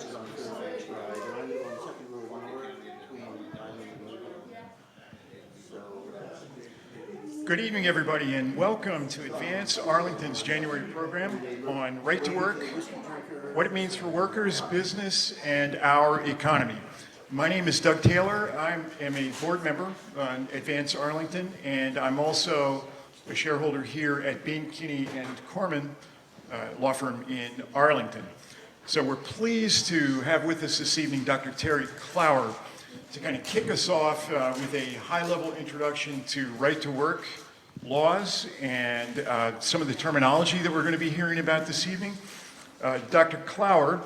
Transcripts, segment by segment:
is on Fairfax Drive, and I live on Second Road North between Island and Woodlawn. So, Good evening, everybody, and welcome to Advance Arlington's January program on right to work, what it means for workers, business, and our economy. My name is Doug Taylor. I am a board member on Advance Arlington, and I'm also a shareholder here at Bain, Kinney & Corman law firm in Arlington. So we're pleased to have with us this evening Dr. Terry Clower to kind of kick us off with a high-level introduction to right to work laws and some of the terminology that we're going to be hearing about this evening. Dr. Clower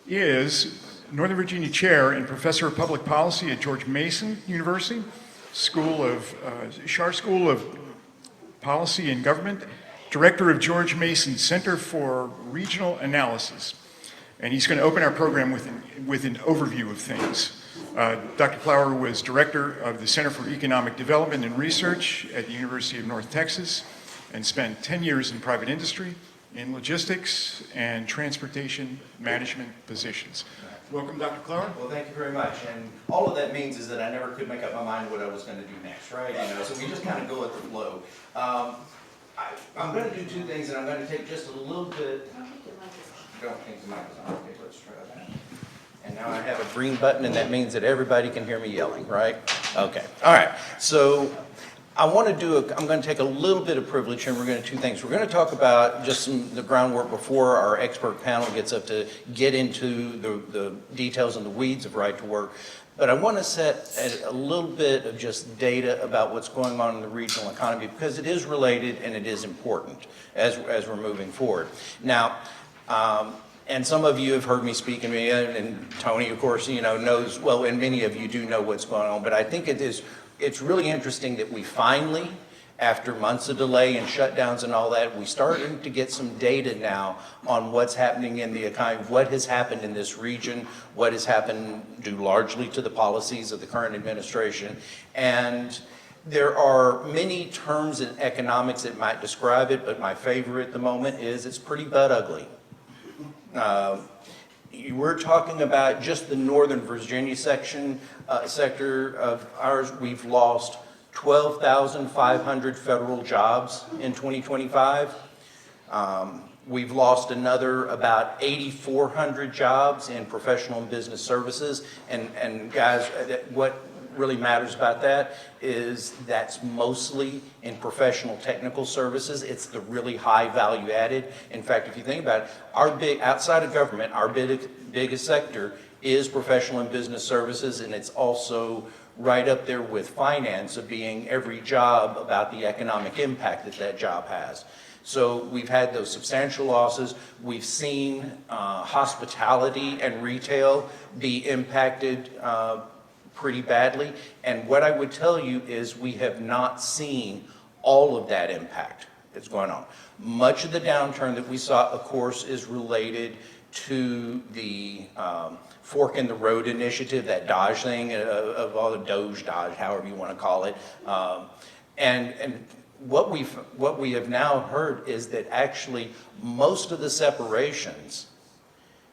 is Northern Virginia Chair and Professor of Public Policy at George Mason University, Schar School of Policy and Government, Director of George Mason Center for Regional Analysis. And he's going to open our program with an overview of things. Dr. Clower was Director of the Center for Economic Development and Research at the University of North Texas and spent 10 years in private industry in logistics and transportation management positions. Welcome, Dr. Clower. Well, thank you very much. And all of that means is that I never could make up my mind what I was going to do next, right? So we just kind of go with the flow. I'm going to do two things, and I'm going to take just a little bit. I don't think the mic is on. Okay, let's try that. And now I have a green button, and that means that everybody can hear me yelling, right? Okay. All right. So I'm going to take a little bit of privilege, and we're going to do two things. We're going to talk about just the groundwork before our expert panel gets up to get into the details and the weeds of right to work. But I want to set a little bit of just data about what's going on in the regional economy because it is related and it is important as we're moving forward. Now, and some of you have heard me speak, and Tony, of course, knows, well, and many of you do know what's going on, but I think it's really interesting that we finally, after months of delay and shutdowns and all that, we starting to get some data now on what's happening in the economy, what has happened in this region, what has happened due largely to the policies of the current administration. And there are many terms in economics that might describe it, but my favorite at the moment is it's pretty butt ugly. We're talking about just the Northern Virginia sector of ours. We've lost 12,500 federal jobs in 2025. We've lost another about 8,400 jobs in professional and business services. And guys, what really matters about that is that's mostly in professional technical services. It's the really high value added. In fact, if you think about it, outside of government, our biggest sector is professional and business services, and it's also right up there with finance of being every job about the economic impact that job has. So we've had those substantial losses. We've seen hospitality and retail be impacted pretty badly. And what I would tell you is we have not seen all of that impact that's going on. Much of the downturn that we saw, of course, is related to the fork in the road initiative, that Dodge thing, of all the Dodge, however you want to call it. And what we have now heard is that actually most of the separations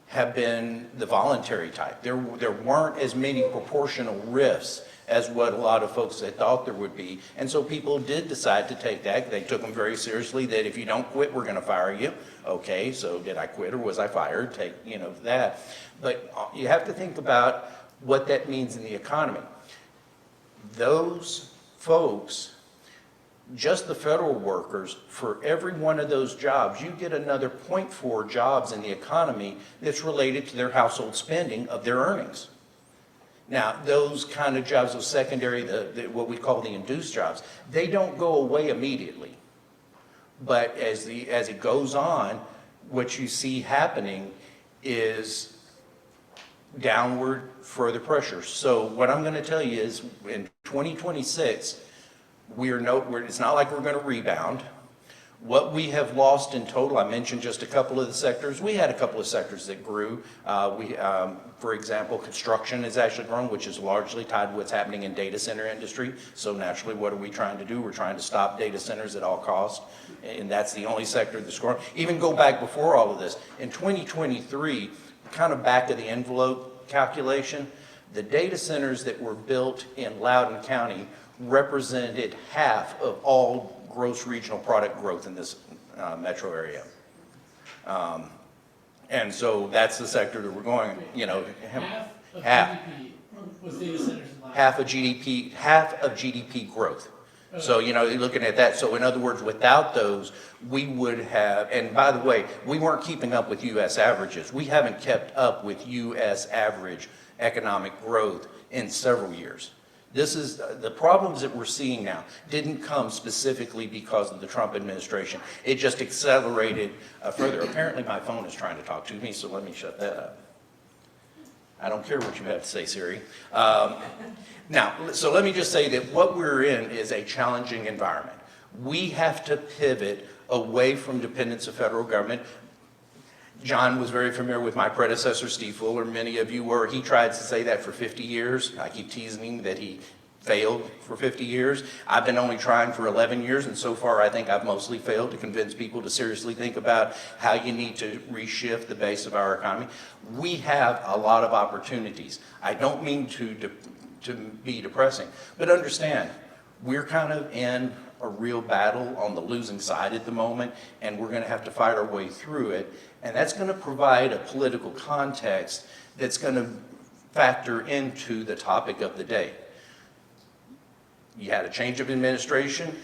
have been the voluntary type. There weren't as many proportional rifts as what a lot of folks had thought there would be. And so people did decide to take that. They took them very seriously, that if you don't quit, we're going to fire you. Okay, so did I quit or was I fired? Take, that. But you have to think about what that means in the economy. Those folks, just the federal workers, for every one of those jobs, you get another 0.4 jobs in the economy that's related to their household spending of their earnings. Now, those kind of jobs, those secondary, what we call the induced jobs, they don't go away immediately. But as it goes on, what you see happening is downward further pressure. So what I'm going to tell you is in 2026, it's not like we're going to rebound. What we have lost in total, I mentioned just a couple of the sectors. We had a couple of sectors that grew. For example, construction has actually grown, which is largely tied to what's happening in data center industry. So naturally, what are we trying to do? We're trying to stop data centers at all costs. And that's the only sector that's growing. Even go back before all of this. In 2023, kind of back of the envelope calculation, the data centers that were built in Loudoun County represented half of all gross regional product growth in this metro area. And so that's the sector that we're going, you know, Half of GDP was data centers in Loudoun. half of GDP growth. So, you know, you're looking at that. So in other words, without those, we would have, and by the way, we weren't keeping up with U.S. averages. We haven't kept up with U.S. average economic growth in several years. This is, the problems that we're seeing now didn't come specifically because of the Trump administration. It just accelerated further. Apparently my phone is trying to talk to me, so let me shut that up. I don't care what you have to say, Siri. Now, so let me just say that what we're in is a challenging environment. We have to pivot away from dependence of federal government. John was very familiar with my predecessor, Steve Fuller. Many of you were. He tried to say that for 50 years. I keep teasing him that he failed for 50 years. I've been only trying for 11 years, and so far I think I've mostly failed to convince people to seriously think about how you need to reshift the base of our economy. We have a lot of opportunities. I don't mean to be depressing, but understand, we're kind of in a real battle on the losing side at the moment, and we're going to have to fight our way through it. And that's going to provide a political context that's going to factor into the topic of the day. You had a change of administration,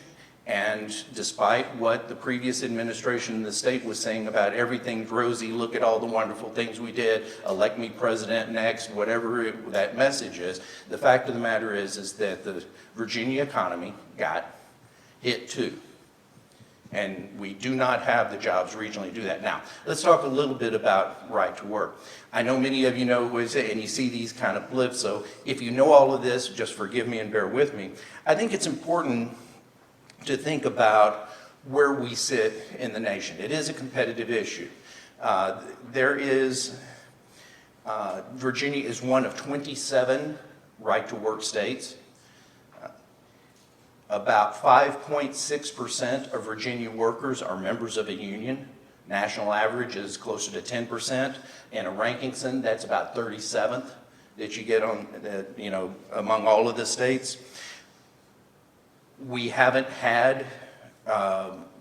and despite what the previous administration in the state was saying about everything's rosy, look at all the wonderful things we did, elect me president next, whatever that message is, the fact of the matter is that the Virginia economy got hit too. And we do not have the jobs regionally to do that. Now, let's talk a little bit about right to work. I know many of you know, and you see these kind of blips, so if you know all of this, just forgive me and bear with me. I think it's important to think about where we sit in the nation. It is a competitive issue. Virginia is one of 27 right-to-work states. About 5.6% of Virginia workers are members of a union. National average is closer to 10%. In a Rankinson, that's about 37th that you get on, among all of the states. We haven't had,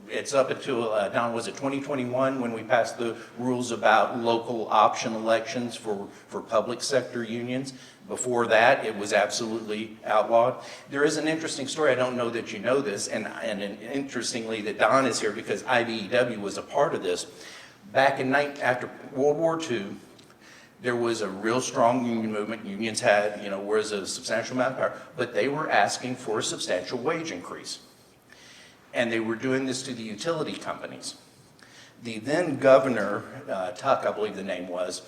it's up until, Don, was it 2021 when we passed the rules about local option elections for public sector unions? Before that, it was absolutely outlawed. There is an interesting story, I don't know that you know this, and interestingly that Don is here because IBEW was a part of this. Back after World War II, there was a real strong union movement. Unions had, was a substantial amount of power, but they were asking for a substantial wage increase. And they were doing this to the utility companies. The then governor, Tuck, I believe the name was,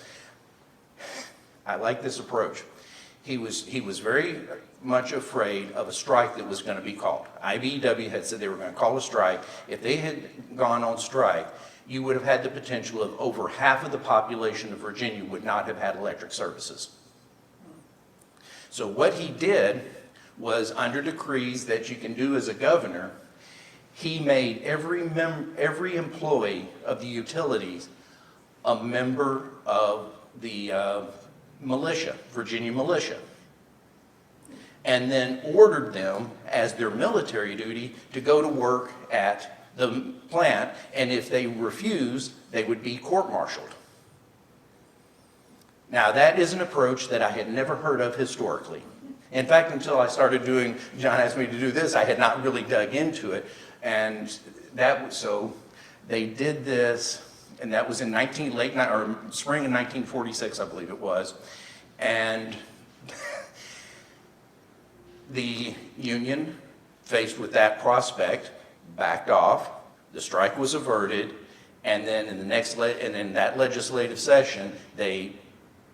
I like this approach. He was very much afraid of a strike that was going to be called. IBEW had said they were going to call a strike. If they had gone on strike, you would have had the potential of over half of the population of Virginia would not have had electric services. So what he did was, under decrees that you can do as a governor, he made every employee of the utilities a member of the militia, Virginia militia, and then ordered them as their military duty to go to work at the plant, and if they refused, they would be court-martialed. Now, that is an approach that I had never heard of historically. In fact, until I started doing, John asked me to do this, I had not really dug into it, and so they did this, and that was in spring of 1946, I believe it was, and the union, faced with that prospect, backed off. The strike was averted, and then in that legislative session, they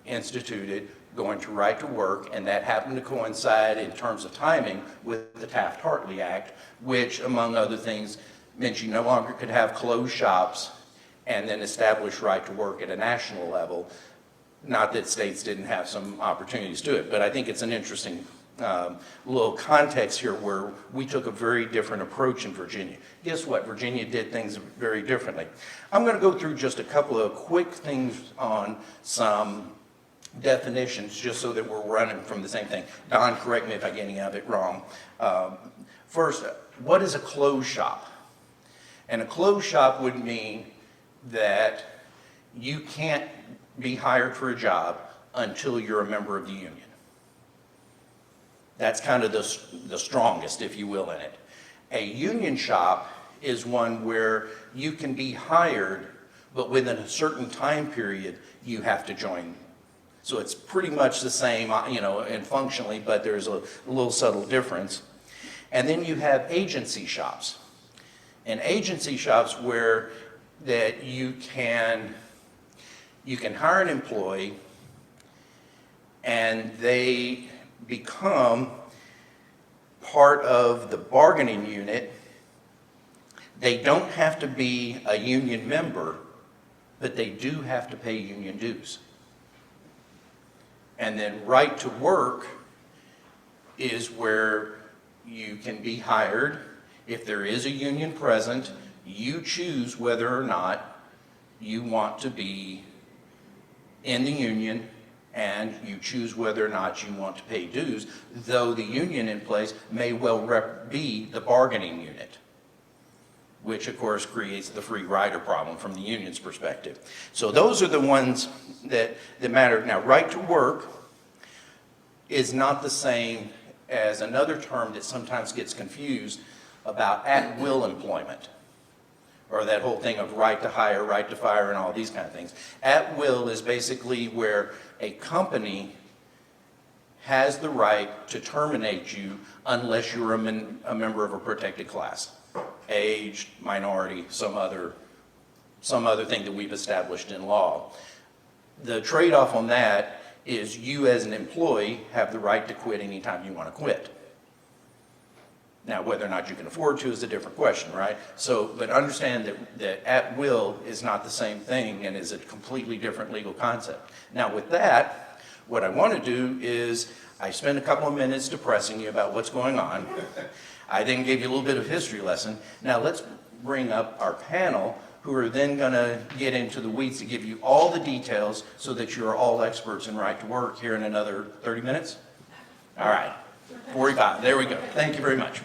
instituted going to right to work, and that happened to coincide in terms of timing with the Taft-Hartley Act, which, among other things, meant you no longer could have closed shops and then establish right to work at a national level. Not that states didn't have some opportunities to it, but I think it's an interesting little context here where we took a very different approach in Virginia. Guess what? Virginia did things very differently. I'm going to go through just a couple of quick things on some definitions just so that we're running from the same thing. Don, correct me if I get any of it wrong. First, what is a closed shop? And a closed shop would mean that you can't be hired for a job until you're a member of the union. That's kind of the strongest, if you will, in it. A union shop is one where you can be hired, but within a certain time period, you have to join. So it's pretty much the same, and functionally, but there's a little subtle difference. And then you have agency shops. And agency shops where that you can hire an employee and they become part of the bargaining unit. They don't have to be a union member, but they do have to pay union dues. And then right to work is where you can be hired. If there is a union present, you choose whether or not you want to be in the union, and you choose whether or not you want to pay dues, though the union in place may well be the bargaining unit, which of course creates the free rider problem from the union's perspective. So those are the ones that matter. Now, right to work is not the same as another term that sometimes gets confused about at-will employment, or that whole thing of right to hire, right to fire, and all these kind of things. At-will is basically where a company has the right to terminate you unless you're a member of a protected class, age, minority, some other thing that we've established in law. The trade-off on that is you as an employee have the right to quit anytime you want to quit. Now, whether or not you can afford to is a different question, right? So, but understand that at will is not the same thing and is a completely different legal concept. Now, with that, what I want to do is I spend a couple of minutes depressing you about what's going on. I then gave you a little bit of history lesson. Now, let's bring up our panel, who are then going to get into the weeds to give you all the details so that you're all experts in right to work here in another 30 minutes. All right, 45. There we go. Thank you very much.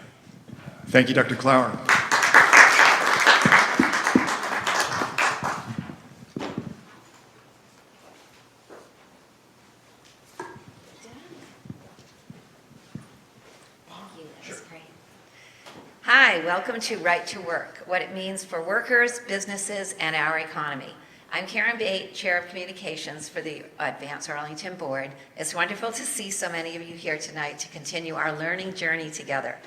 Thank you, Dr. Clower. Hi, welcome to Right to Work, what it means for workers, businesses, and our economy. I'm Karen Bate, Chair of Communications for the Advance Arlington Board. It's wonderful to see so many of you here tonight to continue our learning journey together.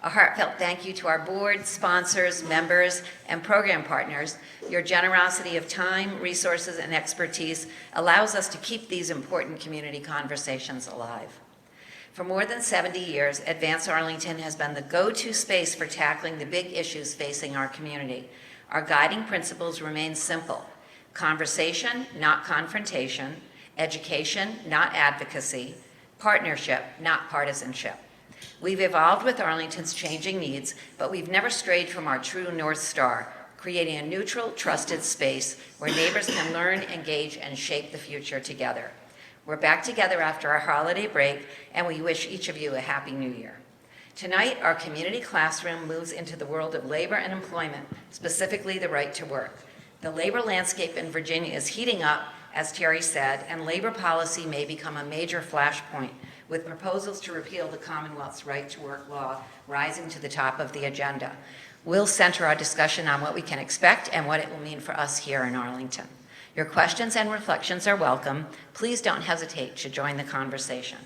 A heartfelt thank you to our board, sponsors, members, and program partners. Your generosity of time, resources, and expertise allows us to keep these important community conversations alive. For more than 70 years, Advance Arlington has been the go-to space for tackling the big issues facing our community. Our guiding principles remain simple: conversation, not confrontation; education, not advocacy; partnership, not partisanship. We've evolved with Arlington's changing needs, but we've never strayed from our true North Star, creating a neutral, trusted space where neighbors can learn, engage, and shape the future together. We're back together after our holiday break, and we wish each of you a happy new year. Tonight, our community classroom moves into the world of labor and employment, specifically the right to work. The labor landscape in Virginia is heating up, as Terry said, and labor policy may become a major flashpoint, with proposals to repeal the Commonwealth's right to work law rising to the top of the agenda. We'll center our discussion on what we can expect and what it will mean for us here in Arlington. Your questions and reflections are welcome. Please don't hesitate to join the conversation.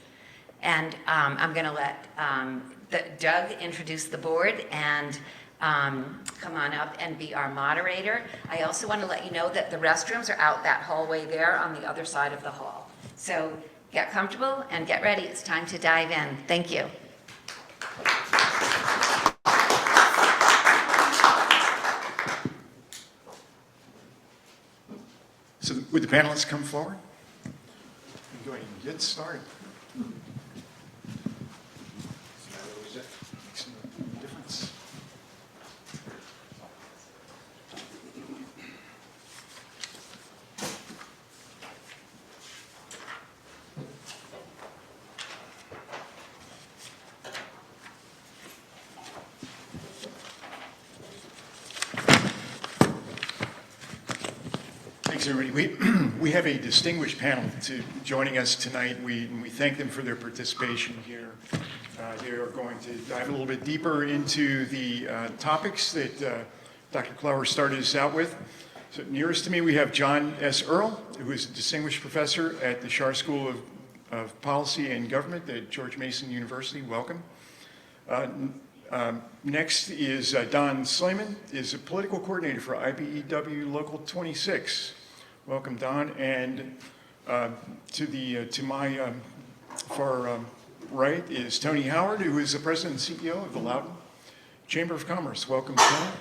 And I'm going to let Doug introduce the board and come on up and be our moderator. I also want to let you know that the restrooms are out that hallway there on the other side of the hall. So get comfortable and get ready. It's time to dive in. Thank you. So would the panelists come forward? Go ahead and get started. Thanks, everybody. We have a distinguished panel joining us tonight. We thank them for their participation here. They are going to dive a little bit deeper into the topics that Dr. Clower started us out with. So nearest to me, we have John S. Earl, who is a distinguished professor at the Schar School of Policy and Government at George Mason University. Welcome. Next is Don Slayman, is a political coordinator for IBEW Local 26. Welcome, Don. And to my far right is Tony Howard, who is the president and CEO of the Loudoun Chamber of Commerce. Welcome, Tony.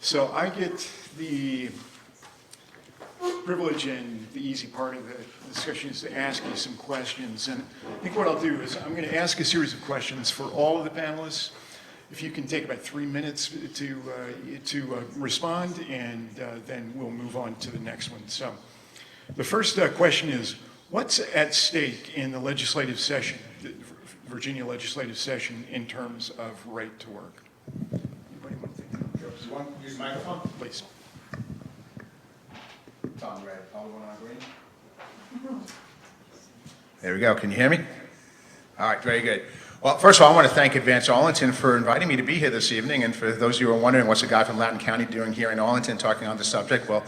So I get the privilege and the easy part of the discussion is to ask you some questions. And I think what I'll do is I'm going to ask a series of questions for all of the panelists. If you can take about 3 minutes to respond, and then we'll move on to the next one. So the first question is, what's at stake in the legislative session, the Virginia legislative session, in terms of right to work? Anybody want to take that? You want to use the microphone? Please. It's on red. All one on green. There we go. Can you hear me? All right, very good. Well, first of all, I want to thank Advance Arlington for inviting me to be here this evening. And for those of you who are wondering what's a guy from Loudoun County doing here in Arlington talking on the subject, well,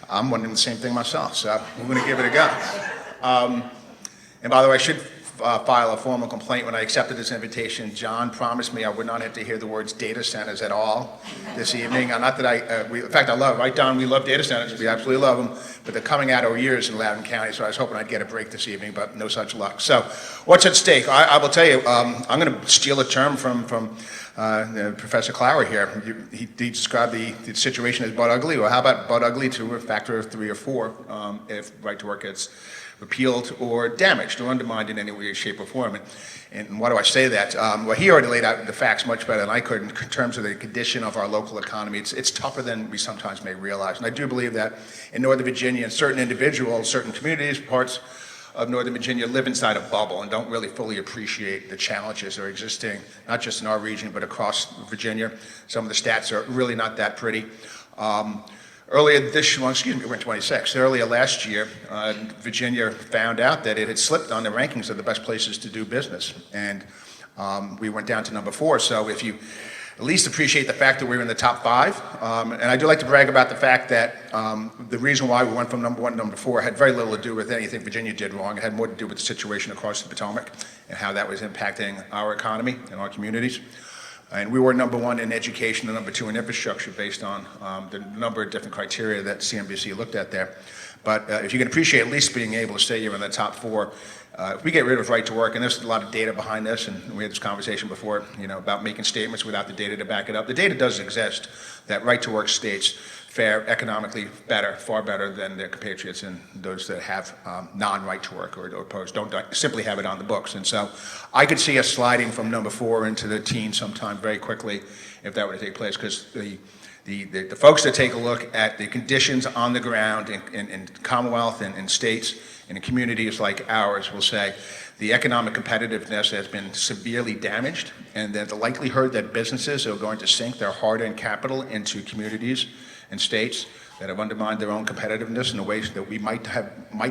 I'm wondering the same thing myself. So I'm going to give it a go. And by the way, I should file a formal complaint. When I accepted this invitation, John promised me I would not have to hear the words data centers at all this evening. Not that in fact, I love, right, Don? We love data centers. We absolutely love them. But they're coming out our ears in Loudoun County, so I was hoping I'd get a break this evening, but no such luck. So what's at stake? I will tell you, I'm going to steal a term from Professor Clower here. He described the situation as butt ugly. Well, how about butt ugly to a factor of 3 or 4 if right to work gets repealed or damaged or undermined in any way, shape, or form. And why do I say that? Well, he already laid out the facts much better than I could in terms of the condition of our local economy. It's tougher than we sometimes may realize. And I do believe that in Northern Virginia, certain individuals, certain communities, parts of Northern Virginia live inside a bubble and don't really fully appreciate the challenges that are existing, not just in our region, but across Virginia. Some of the stats are really not that pretty. Earlier we're in 26. Earlier last year, Virginia found out that it had slipped on the rankings of the best places to do business. And we went down to number 4. So if you at least appreciate the fact that we were in the top 5, and I do like to brag about the fact that the reason why we went from number 1 to number 4 had very little to do with anything Virginia did wrong. It had more to do with the situation across the Potomac and how that was impacting our economy and our communities. And we were number 1 in education and number 2 in infrastructure based on the number of different criteria that CNBC looked at there. But if you can appreciate at least being able to say you're in the top 4, if we get rid of right to work, and there's a lot of data behind this, and we had this conversation before, about making statements without the data to back it up. The data does exist that right to work states fare economically better, far better than their compatriots and those that have non-right to work or don't simply have it on the books. And so I could see us sliding from number 4 into the teens sometime very quickly if that were to take place, because the folks that take a look at the conditions on the ground in Commonwealth and in states and in communities like ours will say the economic competitiveness has been severely damaged, and that the likelihood that businesses are going to sink their hard-earned capital into communities and states that have undermined their own competitiveness in the ways that we might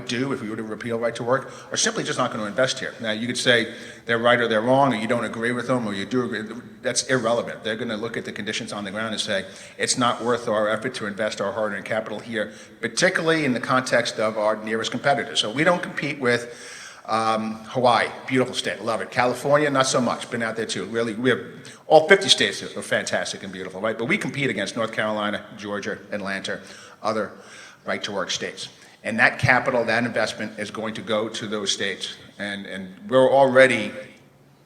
do if we were to repeal right to work are simply just not going to invest here. Now, you could say they're right or they're wrong, or you don't agree with them, or you do agree. That's irrelevant. They're going to look at the conditions on the ground and say it's not worth our effort to invest our hard-earned capital here, particularly in the context of our nearest competitors. So we don't compete with Hawaii, beautiful state, love it. California, not so much, been out there too. Really, we have all 50 states are fantastic and beautiful, right? But we compete against North Carolina, Georgia, Atlanta, other right-to-work states. And that capital, that investment is going to go to those states. And we're already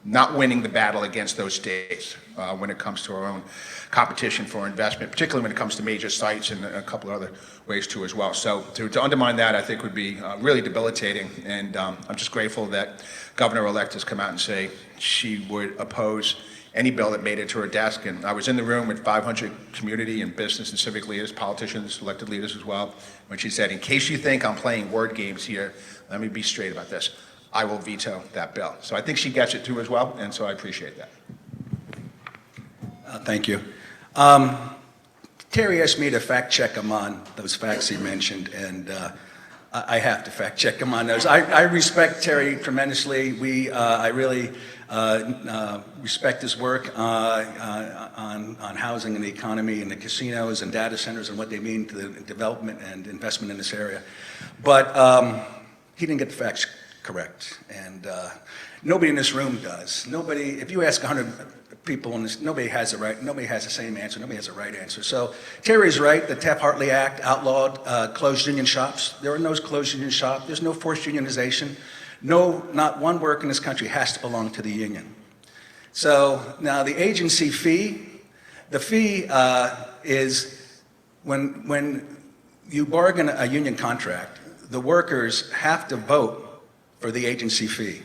not winning the battle against those states when it comes to our own competition for investment, particularly when it comes to major sites and a couple of other ways too as well. So to undermine that, I think would be really debilitating. And I'm just grateful that Governor-elect has come out and say she would oppose any bill that made it to her desk. And I was in the room with 500 community and business and civic leaders, politicians, elected leaders as well, when she said, in case you think I'm playing word games here, let me be straight about this. I will veto that bill. So I think she gets it too as well, and so I appreciate that. Thank you. Terry asked me to fact check him on those facts he mentioned, and I have to fact check him on those. I respect Terry tremendously. I really respect his work on housing and the economy and the casinos and data centers and what they mean to the development and investment in this area. But he didn't get the facts correct, and nobody in this room does. Nobody, if you ask 100 people in this, nobody has the same answer, nobody has the right answer. So Terry's right, the Taft-Hartley Act outlawed closed union shops. There are no closed union shops, there's no forced unionization. No, not one worker in this country has to belong to the union. So now the agency fee, the fee is when you bargain a union contract, the workers have to vote for the agency fee.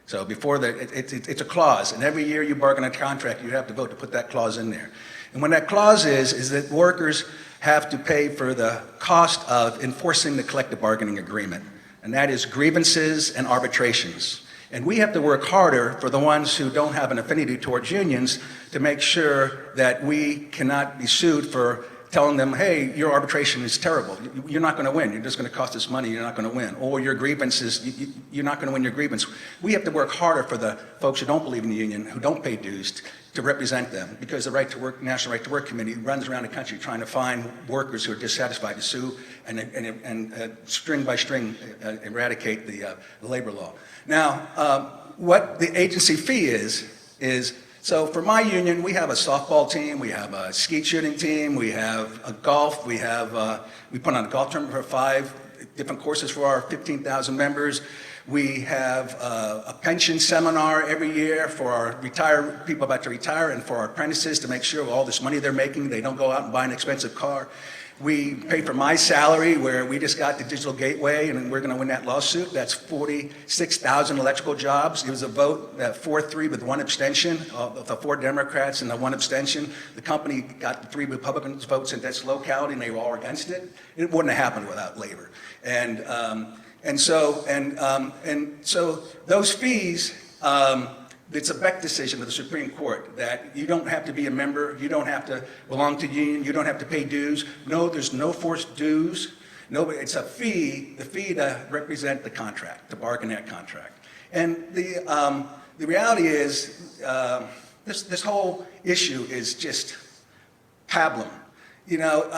So before it's a clause, and every year you bargain a contract, you have to vote to put that clause in there. And when that clause is that workers have to pay for the cost of enforcing the collective bargaining agreement, and that is grievances and arbitrations. And we have to work harder for the ones who don't have an affinity towards unions to make sure that we cannot be sued for telling them, hey, your arbitration is terrible. You're not going to win. You're just going to cost us money. You're not going to win. Or your grievances, you're not going to win your grievance. We have to work harder for the folks who don't believe in the union, who don't pay dues, to represent them, because the Right to Work, National Right to Work Committee runs around the country trying to find workers who are dissatisfied to sue and string by string eradicate the labor law. Now, what the agency fee is, so for my union, we have a softball team, we have a skeet shooting team, we have a golf, we put on a golf tournament for 5 different courses for our 15,000 members. We have a pension seminar every year for our people about to retire and for our apprentices to make sure with all this money they're making, they don't go out and buy an expensive car. We pay for my salary, where we just got the digital gateway, and we're going to win that lawsuit. That's 46,000 electrical jobs. It was a vote, 4-3 with 1 abstention, of the 4 Democrats and the 1 abstention. The company got the 3 Republicans votes in this locality, and they were all against it. It wouldn't have happened without labor. And so those fees, it's a Beck decision of the Supreme Court that you don't have to be a member, you don't have to belong to the union, you don't have to pay dues. No, there's no forced dues. No, it's a fee, the fee to represent the contract, to bargain that contract. And the reality is, this whole issue is just pablum. You know,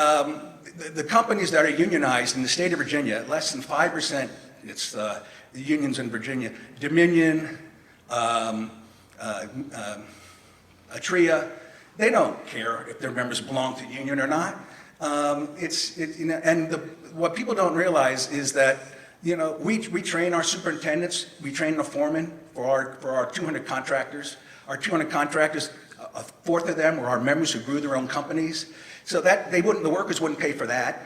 the companies that are unionized in the state of Virginia, less than 5%, it's the unions in Virginia, Dominion, Atria, they don't care if their members belong to the union or not. What people don't realize is that, you know, we train our superintendents, we train the foremen for our 200 contractors. Our 200 contractors, a fourth of them were our members who grew their own companies. So that the workers wouldn't pay for that.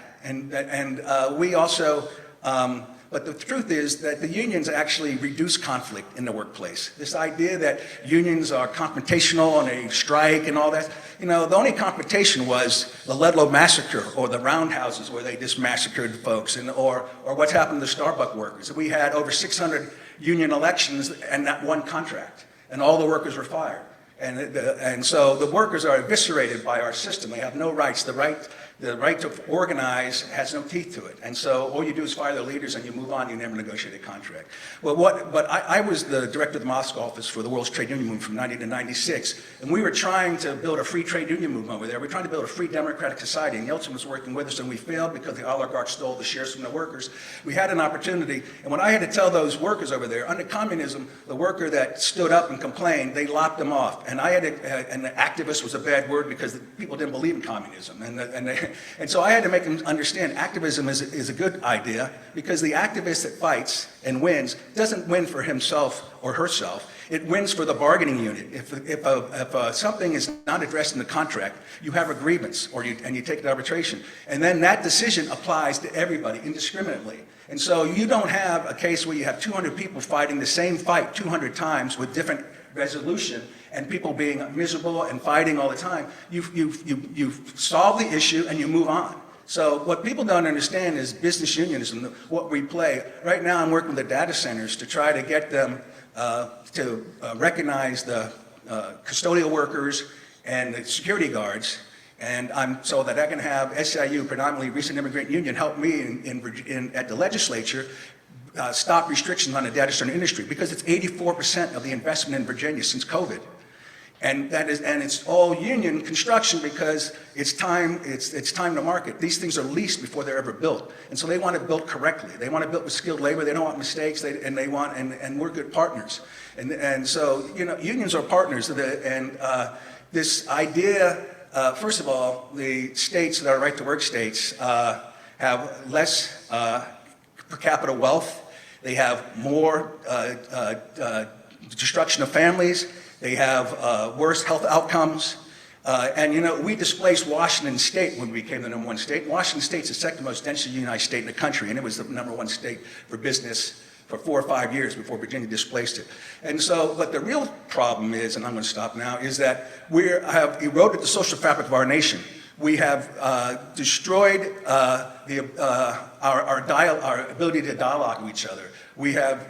We also, but the truth is that the unions actually reduce conflict in the workplace. This idea that unions are confrontational and they strike and all that, you know, the only confrontation was the Ludlow massacre or the roundhouses where they just massacred folks, or what's happened to the Starbucks workers. We had over 600 union elections and not 1 contract, and all the workers were fired. And so the workers are eviscerated by our system. They have no rights. The right to organize has no teeth to it. And so all you do is fire the leaders and you move on. You never negotiate a contract. Well, but I was the director of the Moscow office for the World's Trade Union Movement from 90 to 96. And we were trying to build a free trade union movement over there. We were trying to build a free democratic society. And Yeltsin was working with us, and we failed because the oligarchs stole the shares from the workers. We had an opportunity. And when I had to tell those workers over there, under communism, the worker that stood up and complained, they locked them off. And and the activist was a bad word because people didn't believe in communism. And so I had to make them understand activism is a good idea, because the activist that fights and wins doesn't win for himself or herself. It wins for the bargaining unit. If something is not addressed in the contract, you have a grievance and you take it to arbitration. And then that decision applies to everybody indiscriminately. And so you don't have a case where you have 200 people fighting the same fight 200 times with different resolution and people being miserable and fighting all the time. You've solved the issue and you move on. So what people don't understand is business unionism, what we play. Right now I'm working with the data centers to try to get them to recognize the custodial workers and the security guards And so that I can have SIU, predominantly Recent Immigrant Union, help me at the legislature stop restrictions on the data center industry, because it's 84% of the investment in Virginia since COVID. And it's all union construction, because it's time to market. These things are leased before they're ever built. And so they want it built correctly. They want it built with skilled labor. They don't want mistakes. And we're good partners. And so, unions are partners. This idea, first of all, the states that are right-to-work states have less per capita wealth. They have more destruction of families. They have worse health outcomes. We displaced Washington State when we became the #1 state. Washington State's the second most densely unionized state in the country, and it was the #1 state for business for 4 or 5 years before Virginia displaced it. And so, but the real problem is, and I'm going to stop now, is that we have eroded the social fabric of our nation. We have destroyed our ability to dialogue with each other. We have,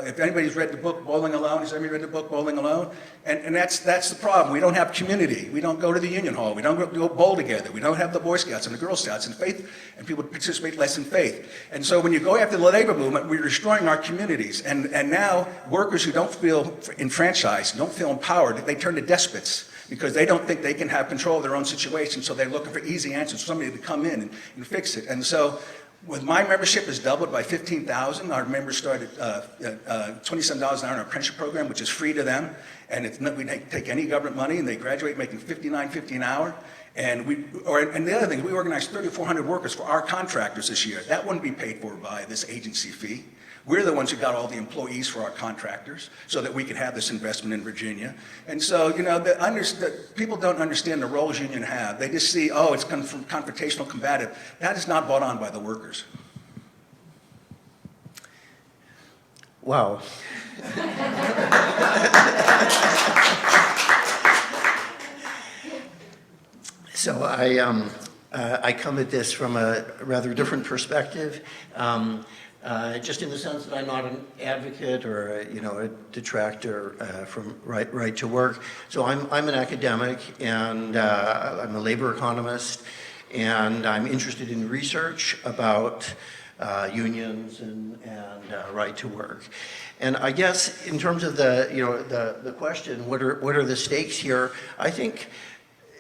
if anybody's read the book Bowling Alone, has anybody read the book Bowling Alone? And that's the problem. We don't have community. We don't go to the union hall. We don't go bowl together. We don't have the Boy Scouts and the Girl Scouts and faith, and people participate less in faith. And so when you go after the labor movement, we're destroying our communities. And now workers who don't feel enfranchised, don't feel empowered, they turn to despots, because they don't think they can have control of their own situation, so they're looking for easy answers, somebody to come in and fix it. And so, with my membership has doubled by 15,000. Our members start at $27 an hour in our apprenticeship program, which is free to them, and we don't take any government money, and they graduate making $59.50 an hour. And the other thing, we organized 3,400 workers for our contractors this year. That wouldn't be paid for by this agency fee. We're the ones who got all the employees for our contractors so that we could have this investment in Virginia. And so, people don't understand the roles unions have. They just see, it's confrontational, combative. That is not bought on by the workers. Wow. So I come at this from a rather different perspective. Just in the sense that I'm not an advocate or a detractor from right to work. So I'm an academic, and I'm a labor economist, and I'm interested in research about unions and right to work. And I guess in terms of the question, what are the stakes here? I think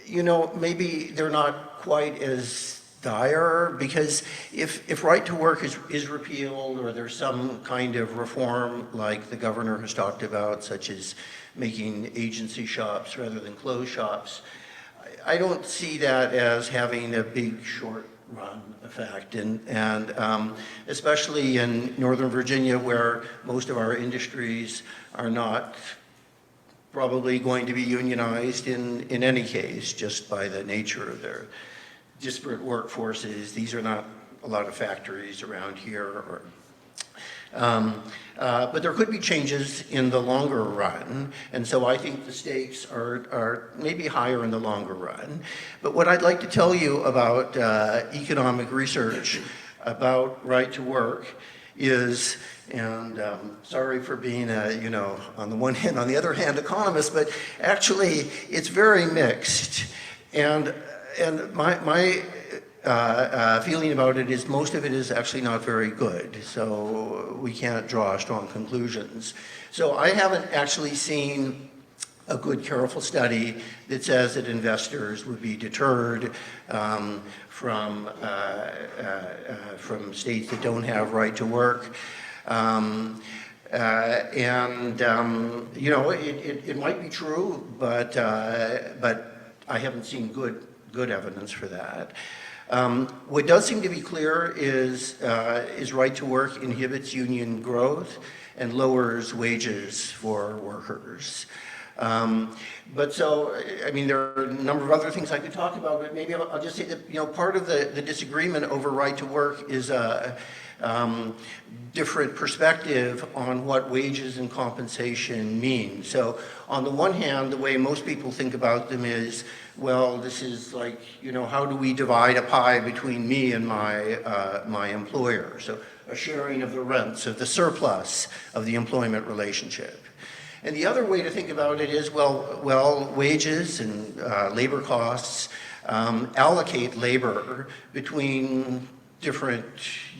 maybe they're not quite as dire, because if right to work is repealed, or there's some kind of reform like the governor has talked about, such as making agency shops rather than closed shops, I don't see that as having a big short run effect, and especially in Northern Virginia, where most of our industries are not probably going to be unionized in any case, just by the nature of their disparate workforces. These are not a lot of factories around here, but there could be changes in the longer run, and so I think the stakes are maybe higher in the longer run. But what I'd like to tell you about economic research about right to work is, and sorry for being on the one hand, on the other hand, economist, but actually it's very mixed. And my feeling about it is most of it is actually not very good, so we can't draw strong conclusions. So I haven't actually seen a good, careful study that says that investors would be deterred from states that don't have right to work. It might be true, but I haven't seen good evidence for that. What does seem to be clear is right to work inhibits union growth and lowers wages for workers. But so, I mean, there are a number of other things I could talk about, but maybe I'll just say that, part of the disagreement over right to work is a different perspective on what wages and compensation mean. So on the one hand, the way most people think about them is, well, this is like, how do we divide a pie between me and my employer? So a sharing of the rents, of the surplus of the employment relationship. And the other way to think about it is, well, wages and labor costs allocate labor between different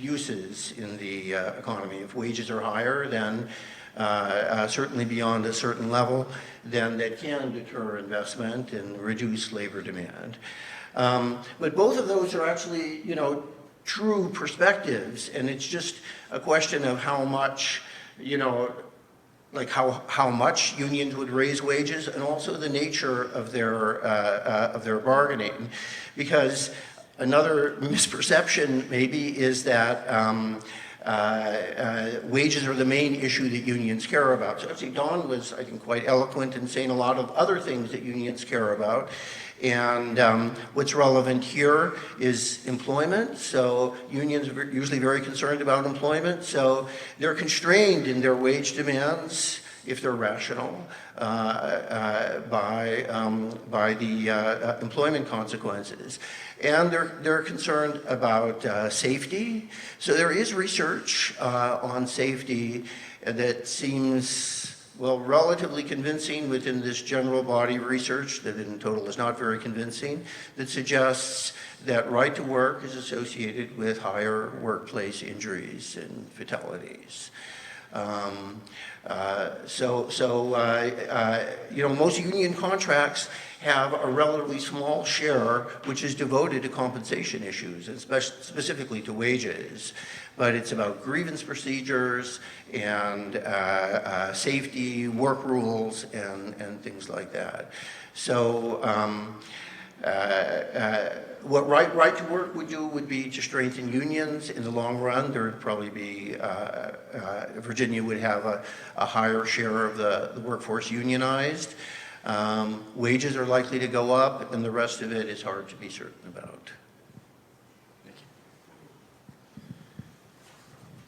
uses in the economy. If wages are higher, then certainly beyond a certain level, then that can deter investment and reduce labor demand. But both of those are actually, true perspectives, and it's just a question of how much, like how much unions would raise wages, and also the nature of their bargaining, because another misperception maybe is that wages are the main issue that unions care about. So actually Don was, I think, quite eloquent in saying a lot of other things that unions care about. And what's relevant here is employment. So unions are usually very concerned about employment. So they're constrained in their wage demands, if they're rational, by the employment consequences. And they're concerned about safety. So there is research on safety that seems, well, relatively convincing within this general body of research that in total is not very convincing, that suggests that right to work is associated with higher workplace injuries and fatalities. Most union contracts have a relatively small share which is devoted to compensation issues, and specifically to wages. But it's about grievance procedures and safety, work rules, and things like that. So what right to work would do would be to strengthen unions in the long run. There would probably be, Virginia would have a higher share of the workforce unionized. Wages are likely to go up, and the rest of it is hard to be certain about.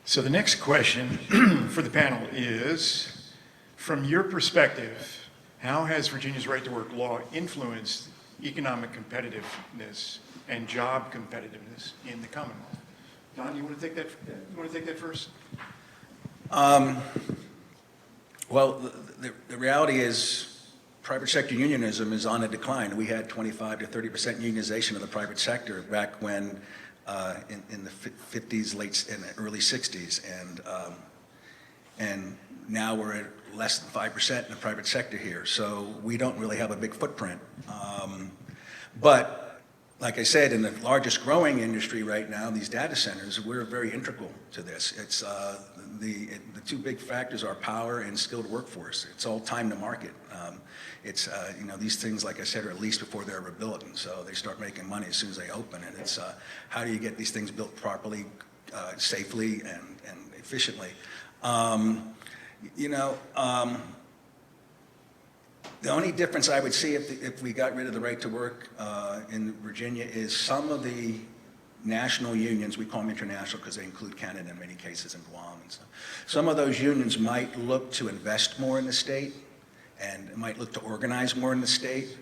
So the next question for the panel is, from your perspective, how has Virginia's right to work law influenced economic competitiveness and job competitiveness in the Commonwealth? Don, you want to take that? You want to take that first? Well, the reality is private sector unionism is on a decline. We had 25 to 30% unionization of the private sector back when in the 50s, and early 60s, and now we're at less than 5% in the private sector here. So we don't really have a big footprint. But like I said, in the largest growing industry right now, these data centers, we're very integral to this. It's the two big factors are power and skilled workforce. It's all time to market. These things, like I said, are leased before they're ever built, and so they start making money as soon as they open. And it's how do you get these things built properly, safely, and efficiently? The only difference I would see if we got rid of the right to work in Virginia is some of the national unions, we call them international because they include Canada in many cases and Guam and stuff. Some of those unions might look to invest more in the state and might look to organize more in the state.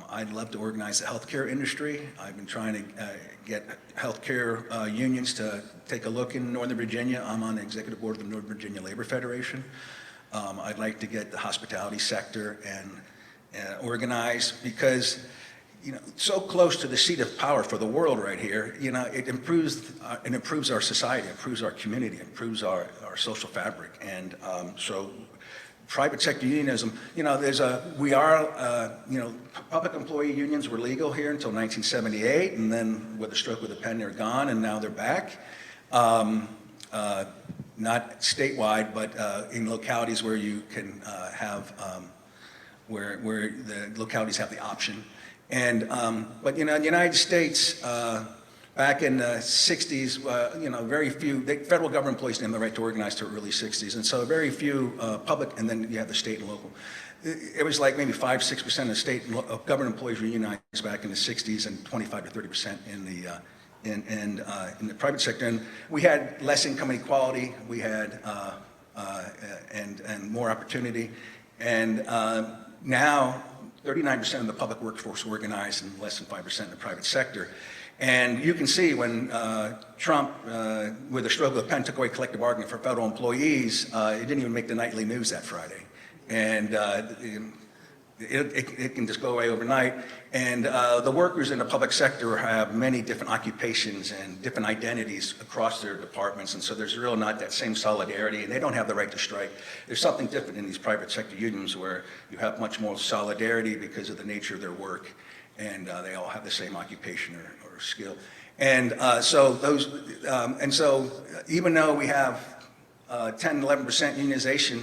I'd love to organize the healthcare industry. I've been trying to get healthcare unions to take a look in Northern Virginia. I'm on the executive board of the Northern Virginia Labor Federation. I'd like to get the hospitality sector and organized because, so close to the seat of power for the world right here, it improves our society, improves our community, improves our social fabric. And so private sector unionism, public employee unions were legal here until 1978, and then with a stroke of the pen, they're gone, and now they're back. Not statewide, but in localities where you can have, where the localities have the option. And, but in the United States, back in the 60s, very few, federal government employees didn't have the right to organize till early 60s. And so very few public, and then you have the state and local. It was like maybe 5-6% of state and government employees were unionized back in the 60s, and 25 to 30% in the private sector. And we had less income inequality, we had, and more opportunity. And now 39% of the public workforce organized and less than 5% in the private sector. And you can see when Trump, with a stroke of the pen, took away collective bargaining for federal employees, it didn't even make the nightly news that Friday. And it can just go away overnight. And the workers in the public sector have many different occupations and different identities across their departments, and so there's really not that same solidarity, and they don't have the right to strike. There's something different in these private sector unions where you have much more solidarity because of the nature of their work, and they all have the same occupation or skill. And so even though we have 10, 11% unionization,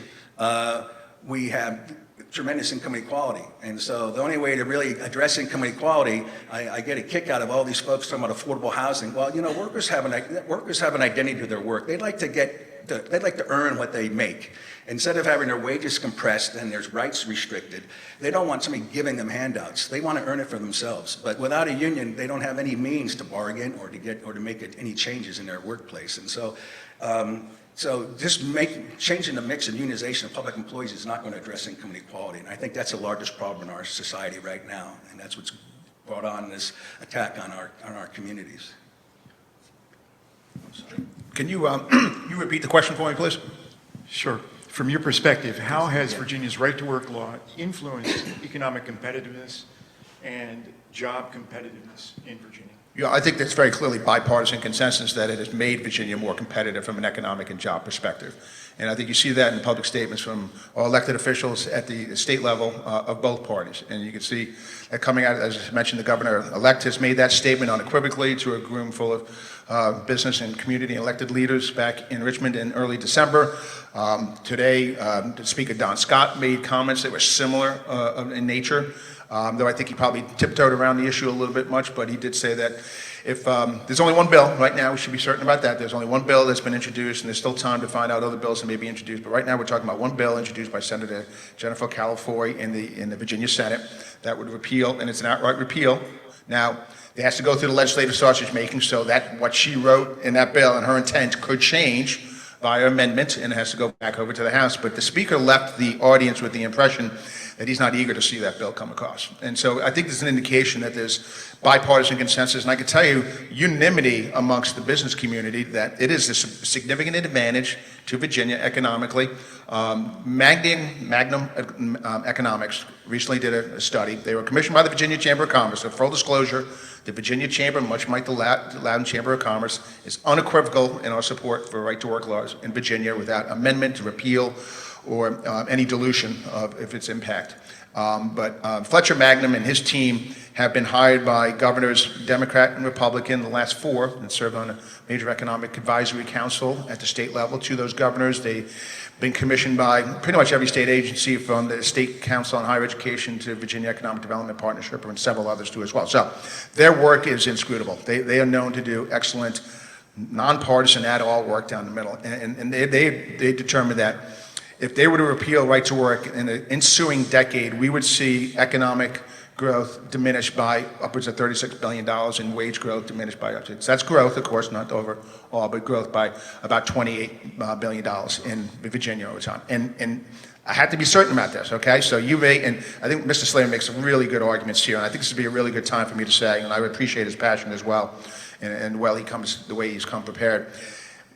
we have tremendous income inequality. And so the only way to really address income inequality, I get a kick out of all these folks talking about affordable housing. Well, you know, workers have an identity to their work. They'd like to earn what they make. Instead of having their wages compressed and their rights restricted, they don't want somebody giving them handouts. They want to earn it for themselves. But without a union, they don't have any means to bargain or to make any changes in their workplace. And so, just changing the mix of unionization of public employees is not going to address income inequality. And I think that's the largest problem in our society right now. And that's what's brought on this attack on our communities. Can you you repeat the question for me, please? Sure. From your perspective, how has Virginia's right-to-work law influenced economic competitiveness and job competitiveness in Virginia? Yeah, I think that's very clearly bipartisan consensus that it has made Virginia more competitive from an economic and job perspective. And I think you see that in public statements from our elected officials at the state level of both parties. And you can see that coming out, as I mentioned, the governor-elect has made that statement unequivocally to a room full of business and community elected leaders back in Richmond in early December. Today, Speaker Don Scott made comments that were similar in nature. Though I think he probably tiptoed around the issue a little bit much, but he did say that if there's only one bill right now, we should be certain about that. There's only one bill that's been introduced, and there's still time to find out other bills that may be introduced. But right now, we're talking about one bill introduced by Senator Jennifer Calafoy in the Virginia Senate that would repeal, and it's an outright repeal. Now, it has to go through the legislative sausage making, so that what she wrote in that bill and her intent could change via amendment, and it has to go back over to the House. But the Speaker left the audience with the impression that he's not eager to see that bill come across. And so I think there's an indication that there's bipartisan consensus, and I can tell you unanimity amongst the business community that it is a significant advantage to Virginia economically. Magnum Economics recently did a study. They were commissioned by the Virginia Chamber of Commerce. So full disclosure, the Virginia Chamber, much like the Loudoun Chamber of Commerce, is unequivocal in our support for right-to-work laws in Virginia without amendment, repeal, or any dilution of its impact. But Fletcher Magnum and his team have been hired by governors, Democrat and Republican, the last four, and served on a major economic advisory council at the state level to those governors. They've been commissioned by pretty much every state agency, from the State Council on Higher Education to Virginia Economic Development Partnership, and several others too as well. So their work is inscrutable. They are known to do excellent, nonpartisan at all work down the middle. And they determined that if they were to repeal right to work in the ensuing decade, we would see economic growth diminished by upwards of $36 billion, and wage growth diminished by up to, so that's growth, of course, not overall, but growth by about $28 billion in Virginia over time. And I had to be certain about this, okay? So you may, and I think Mr. Slater makes some really good arguments here, and I think this would be a really good time for me to say, and I would appreciate his passion as well, and well, he comes the way he's come prepared.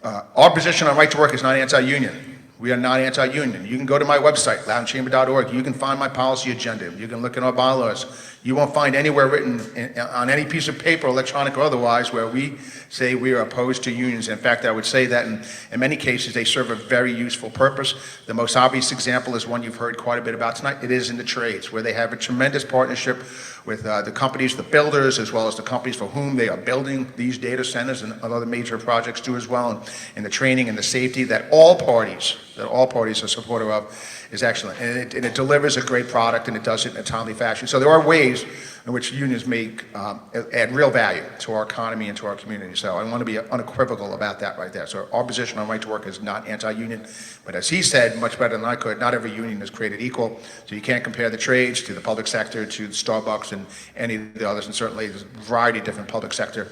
Our position on right to work is not anti-union. We are not anti-union. You can go to my website, loudonchamber.org. You can find my policy agenda. You can look at our bylaws. You won't find anywhere written on any piece of paper, electronic or otherwise, where we say we are opposed to unions. In fact, I would say that in many cases, they serve a very useful purpose. The most obvious example is one you've heard quite a bit about tonight. It is in the trades, where they have a tremendous partnership with the companies, the builders, as well as the companies for whom they are building these data centers and other major projects too as well, and the training and the safety that all parties are supportive of is excellent. And it delivers a great product, and it does it in a timely fashion. So there are ways in which unions add real value to our economy and to our community. So I want to be unequivocal about that right there. So our position on right to work is not anti-union, but as he said, much better than I could, not every union is created equal. So you can't compare the trades to the public sector, to Starbucks and any of the others, and certainly there's a variety of different public sector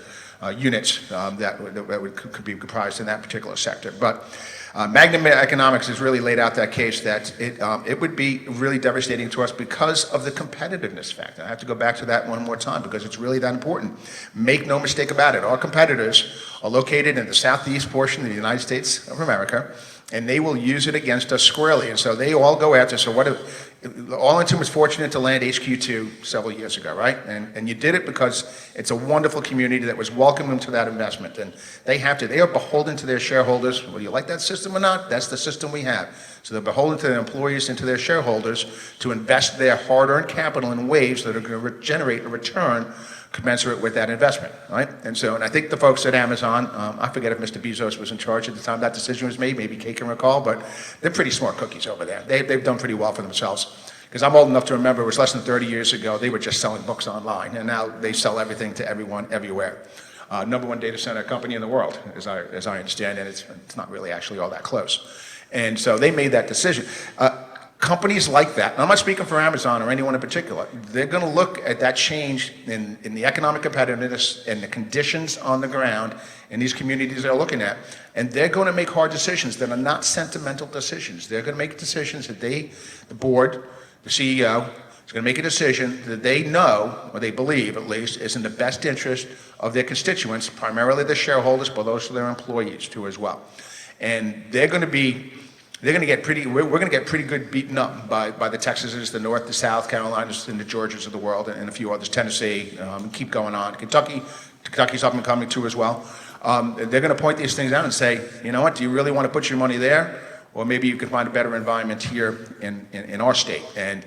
units that could be comprised in that particular sector. But Magnum Economics has really laid out that case that it would be really devastating to us because of the competitiveness factor. I have to go back to that one more time because it's really that important. Make no mistake about it. Our competitors are located in the southeast portion of the United States of America, and they will use it against us squarely. And so they all go after, so what if, Arlington was fortunate to land HQ2 several years ago, right? And you did it because it's a wonderful community that was welcoming to that investment. And they are beholden to their shareholders. Whether you like that system or not, that's the system we have. So they're beholden to their employees and to their shareholders to invest their hard-earned capital in ways that are going to generate a return commensurate with that investment, right? And I think the folks at Amazon, I forget if Mr. Bezos was in charge at the time that decision was made, maybe Kate can recall, but they're pretty smart cookies over there. They've done pretty well for themselves. Because I'm old enough to remember, it was less than 30 years ago, they were just selling books online, and now they sell everything to everyone, everywhere. Number one data center company in the world, as I understand it. It's not really actually all that close. And so they made that decision. Companies like that, and I'm not speaking for Amazon or anyone in particular, they're going to look at that change in the economic competitiveness and the conditions on the ground in these communities they're looking at, and they're going to make hard decisions that are not sentimental decisions. They're going to make decisions that the board, the CEO, is going to make a decision that they know, or they believe at least, is in the best interest of their constituents, primarily the shareholders, but also their employees too as well. And we're going to get pretty good beaten up by the Texases, the North, the South Carolinas, and the Georgias of the world, and a few others, Tennessee, keep going on. Kentucky's up and coming too as well. They're going to point these things out and say, you know what, do you really want to put your money there? Or maybe you can find a better environment here in our state. And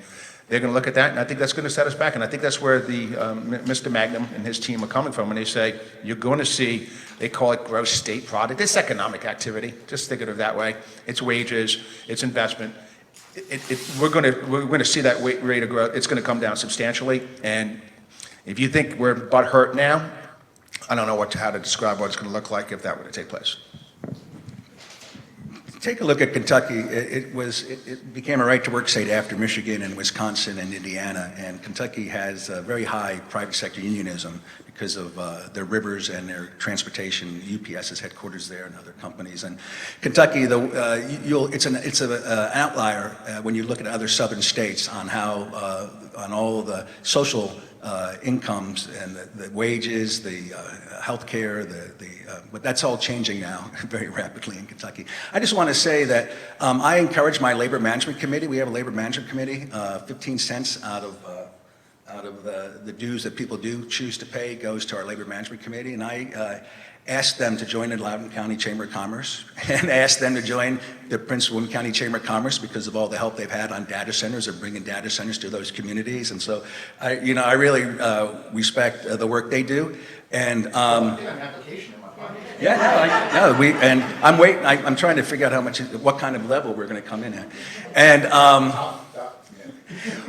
they're going to look at that, and I think that's going to set us back. And I think that's where Mr. Magnum and his team are coming from when they say, you're going to see, they call it gross state product. It's economic activity. Just think of it that way. It's wages, it's investment. We're going to see that rate of growth. It's going to come down substantially. And if you think we're butt hurt now, I don't know how to describe what it's going to look like if that were to take place. Take a look at Kentucky. It became a right-to-work state after Michigan and Wisconsin and Indiana, and Kentucky has very high private sector unionism because of their rivers and their transportation. UPS is headquarters there and other companies. And Kentucky, it's an outlier when you look at other southern states on how on all the social incomes and the wages, the health care, but that's all changing now very rapidly in Kentucky. I just want to say that I encourage my labor management committee. We have a labor management committee. 15 cents out of the dues that people do choose to pay goes to our labor management committee, and I asked them to join the Loudoun County Chamber of Commerce and asked them to join the Prince William County Chamber of Commerce because of all the help they've had on data centers or bringing data centers to those communities. And so, I really respect the work they do. And I'm waiting. I'm trying to figure out what kind of level we're going to come in at. And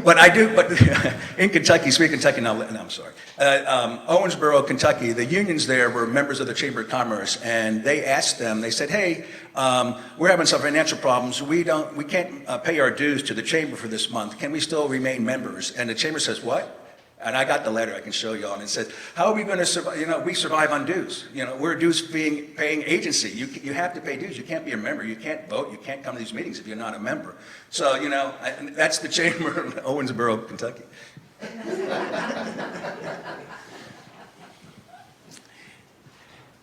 but in Kentucky, speaking of Kentucky, no, I'm sorry. Owensboro, Kentucky, the unions there were members of the Chamber of Commerce, and they asked them, they said, hey, we're having some financial problems. We can't pay our dues to the Chamber for this month. Can we still remain members? And the Chamber says, what? And I got the letter, I can show you all, and it says, how are we going to survive? We survive on dues. We're a dues paying agency. You have to pay dues. You can't be a member. You can't vote. You can't come to these meetings if you're not a member. So, that's the Chamber of Owensboro, Kentucky.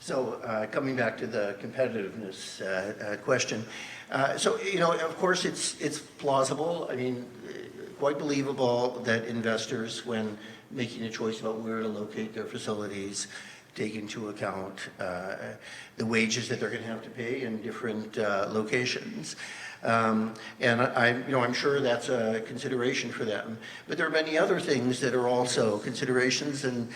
So coming back to the competitiveness question, of course it's plausible. I mean, quite believable that investors, when making a choice about where to locate their facilities, take into account the wages that they're going to have to pay in different locations. And I'm sure that's a consideration for them. But there are many other things that are also considerations, and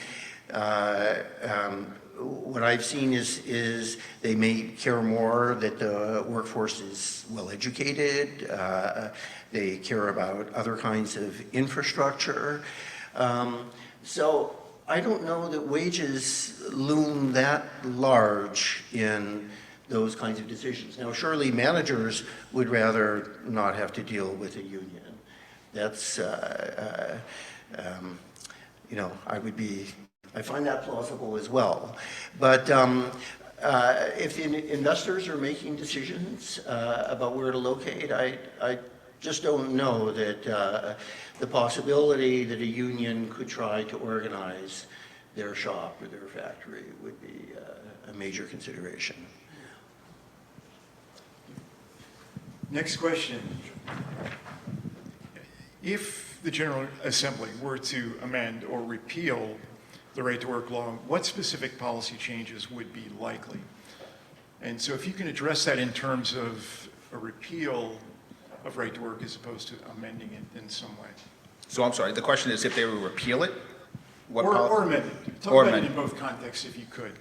what I've seen is they may care more that the workforce is well educated. They care about other kinds of infrastructure. So I don't know that wages loom that large in those kinds of decisions. Now, surely managers would rather not have to deal with a union. That's, I find that plausible as well. But if investors are making decisions about where to locate, I just don't know that the possibility that a union could try to organize their shop or their factory would be a major consideration. Next question. If the General Assembly were to amend or repeal the right to work law, what specific policy changes would be likely? And so if you can address that in terms of a repeal of right to work as opposed to amending it in some way. So I'm sorry, the question is if they would repeal it? What Or amend it. Talk Or about it amend in both contexts if you could.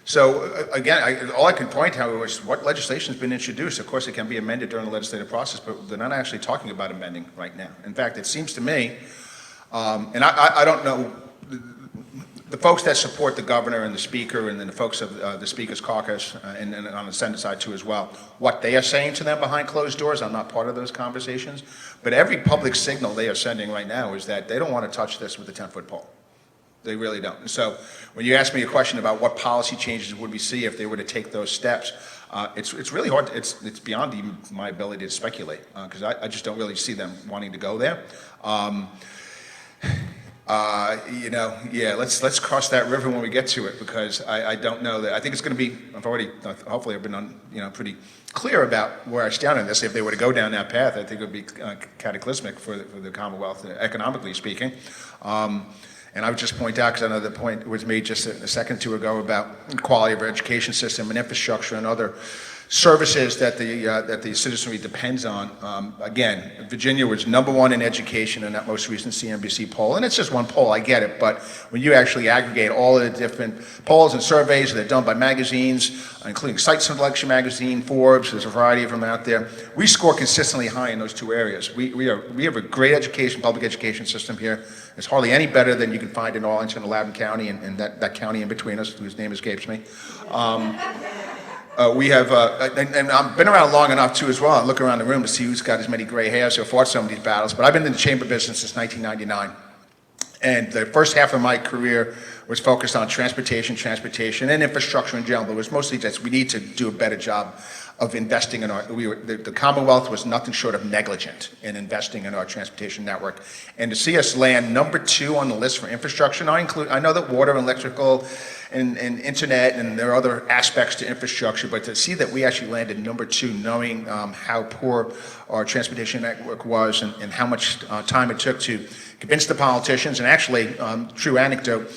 So again, all I can point to is what legislation's been introduced. Of course, it can be amended during the legislative process, but they're not actually talking about amending right now. In fact, it seems to me, and I don't know, the folks that support the governor and the speaker and then the folks of the Speaker's caucus and on the Senate side too as well, what they are saying to them behind closed doors, I'm not part of those conversations, but every public signal they are sending right now is that they don't want to touch this with a 10-foot pole. They really don't. And so when you ask me a question about what policy changes would we see if they were to take those steps, it's really hard. It's beyond even my ability to speculate because I just don't really see them wanting to go there. Let's cross that river when we get to it because I don't know that. I think it's going to be. Hopefully I've been pretty clear about where I stand on this. If they were to go down that path, I think it would be cataclysmic for the Commonwealth, economically speaking. And I would just point out, because I know the point was made just a second or two ago about the quality of our education system and infrastructure and other services that the citizenry depends on. Again, Virginia was #1 in education in that most recent CNBC poll, and it's just one poll, I get it, but when you actually aggregate all of the different polls and surveys that are done by magazines, including Site Selection Magazine, Forbes, there's a variety of them out there, we score consistently high in those two areas. We have a great public education system here. It's hardly any better than you can find in Arlington and Loudoun County and that county in between us, whose name escapes me. We have, and I've been around long enough too as well. I look around the room to see who's got as many gray hairs who fought some of these battles. But I've been in the chamber business since 1999. And the first half of my career was focused on transportation, and infrastructure in general. But it was mostly just we need to do a better job of investing in the Commonwealth was nothing short of negligent in investing in our transportation network. And to see us land #2 on the list for infrastructure, and I know that water and electrical and internet and there are other aspects to infrastructure, but to see that we actually landed #2, knowing how poor our transportation network was and how much time it took to convince the politicians, and actually, true anecdote,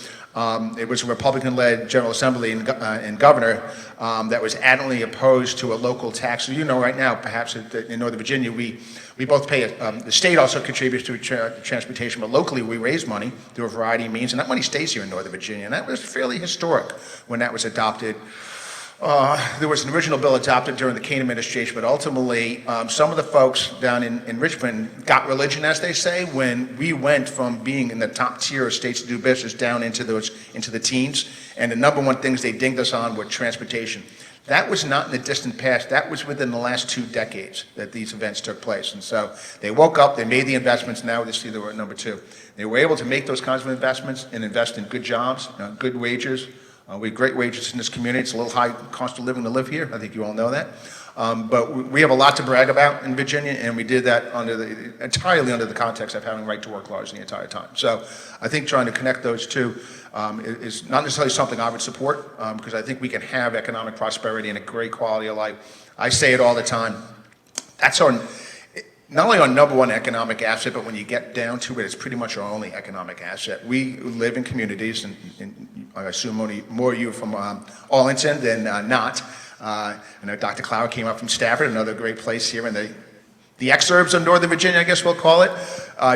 it was a Republican-led General Assembly and governor that was adamantly opposed to a local tax. So you know right now, perhaps in Northern Virginia, we both pay the state also contributes to transportation, but locally we raise money through a variety of means, and that money stays here in Northern Virginia. And that was fairly historic when that was adopted. There was an original bill adopted during the Kane administration, but ultimately some of the folks down in Richmond got religion, as they say, when we went from being in the top tier of states to do business down into the teens. And the #1 things they dinged us on were transportation. That was not in the distant past. That was within the last 2 decades that these events took place. And so they woke up, they made the investments, now they see they were at #2. They were able to make those kinds of investments and invest in good jobs, good wages. We have great wages in this community. It's a little high cost of living to live here. I think you all know that. But we have a lot to brag about in Virginia, and we did that entirely under the context of having right to work laws the entire time. So I think trying to connect those two is not necessarily something I would support, because I think we can have economic prosperity and a great quality of life. I say it all the time. That's not only our #1 economic asset, but when you get down to it, it's pretty much our only economic asset. We live in communities, and I assume more of you are from Arlington than not. I know Dr. Clower came up from Stafford, another great place here in the exurbs of Northern Virginia, I guess we'll call it.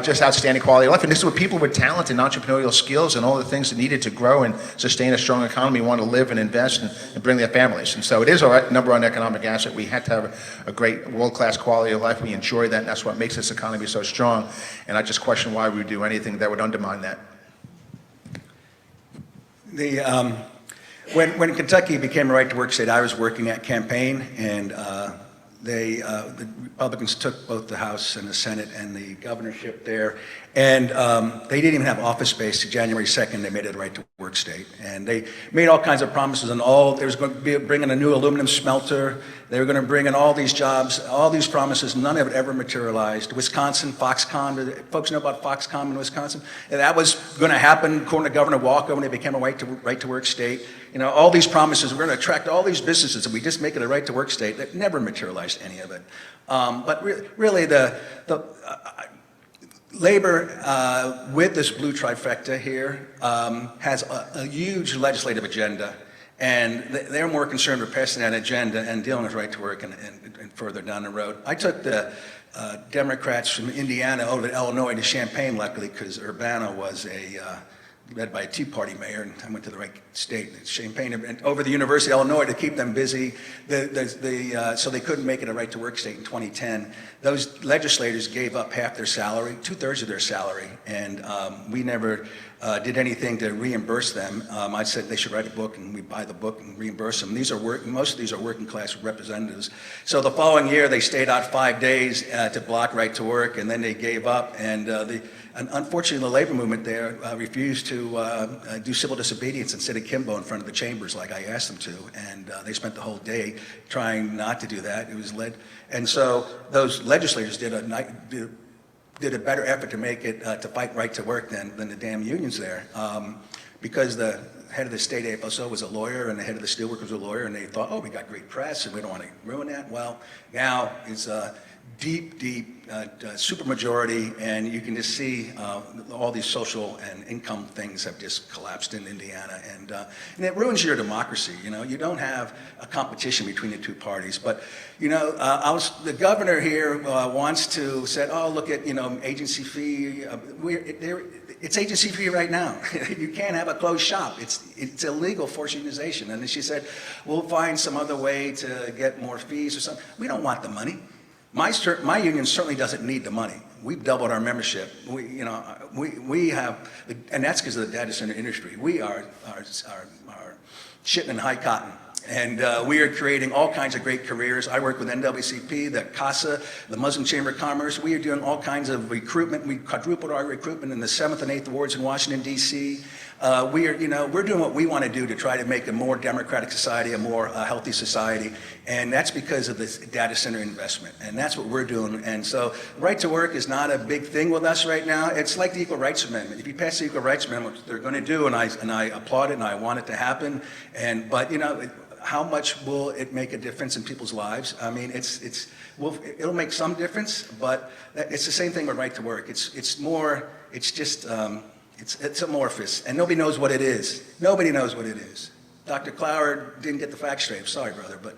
Just outstanding quality of life. And this is where people with talent and entrepreneurial skills and all the things that needed to grow and sustain a strong economy want to live and invest and bring their families. And so it is our #1 economic asset. We had to have a great world-class quality of life. We enjoy that, and that's what makes this economy so strong. And I just question why we would do anything that would undermine that. When Kentucky became a right-to-work state, I was working at campaign, and the Republicans took both the House and the Senate and the governorship there, And they didn't even have office space. January 2nd, they made it a right-to-work state. And they made all kinds of promises, and they was going to be bringing a new aluminum smelter. They were going to bring in all these jobs, all these promises. None of it ever materialized. Wisconsin, Foxconn, folks know about Foxconn in Wisconsin? And that was going to happen according to Governor Walker when they became a right-to-work state. You know, all these promises, we're going to attract all these businesses if we just make it a right-to-work state. That never materialized any of it. But really, Labor, with this blue trifecta here, has a huge legislative agenda, and they're more concerned with passing that agenda and dealing with right to work and further down the road. I took the Democrats from Indiana over to Illinois to Champaign, luckily, because Urbana was led by a Tea Party mayor, and I went to the right state, Champaign, and over the University of Illinois to keep them busy, so they couldn't make it a right-to-work state in 2010. Those legislators gave up half their salary, 2/3 of their salary, and we never did anything to reimburse them. I said they should write a book, and we buy the book and reimburse them. Most of these are working-class representatives. So the following year, they stayed out 5 days to block right to work, and then they gave up, and unfortunately, the labor movement there refused to do civil disobedience and sit akimbo in front of the chambers like I asked them to, and they spent the whole day trying not to do that. It was led, and so those legislators did a better effort to make it to fight right to work than the damn unions there, because the head of the state AFL-CIO was a lawyer and the head of the steelworkers was a lawyer, and they thought, oh, we got great press and we don't want to ruin that. Well, now it's deep supermajority, and you can just see all these social and income things have just collapsed in Indiana, and it ruins your democracy. You know, you don't have a competition between the two parties. But you know, the governor here wants to say, oh, look at agency fee. It's agency fee right now. You can't have a closed shop. It's illegal forced unionization. And then she said, we'll find some other way to get more fees or something. We don't want the money. My union certainly doesn't need the money. We've doubled our membership. We have, and that's because of the data center industry. We are shitting in high cotton. And we are creating all kinds of great careers. I work with NAACP, the CASA, the Muslim Chamber of Commerce. We are doing all kinds of recruitment. We quadrupled our recruitment in the 7th and 8th wards in Washington, D.C. We're doing what we want to do to try to make a more democratic society, a more healthy society. And that's because of this data center investment. And that's what we're doing. And so right to work is not a big thing with us right now. It's like the Equal Rights Amendment. If you pass the Equal Rights Amendment, which they're going to do, and I applaud it and I want it to happen. But how much will it make a difference in people's lives? I mean, it'll make some difference, but it's the same thing with right to work. It's amorphous, and nobody knows what it is. Nobody knows what it is. Dr. Clower didn't get the facts straight. I'm sorry, brother, but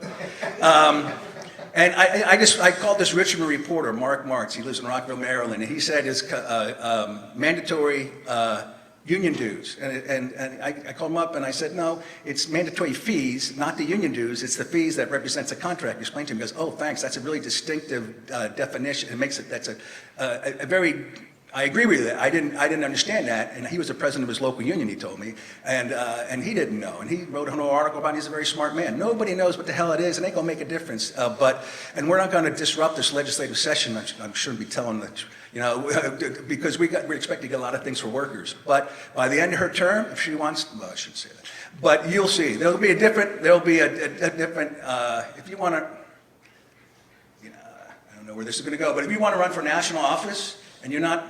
and I called this Richmond reporter, Mark Martz. He lives in Rockville, Maryland, and he said it's mandatory union dues. And I called him up and I said, no, it's mandatory fees, not the union dues. It's the fees that represents the contract. He explained to him, he goes, oh, thanks, that's a really distinctive definition. It makes it, that's a very, I agree with it. I didn't understand that. And he was the president of his local union, he told me. And he didn't know. And he wrote a whole article about it. He's a very smart man. Nobody knows what the hell it is, and it ain't gonna make a difference. And we're not gonna disrupt this legislative session. I shouldn't be telling the, because we expect to get a lot of things for workers. But by the end of her term, if she wants, well, I shouldn't say that. But you'll see, there'll be a different, if you want to, I don't know where this is going to go, but if you want to run for national office and you're not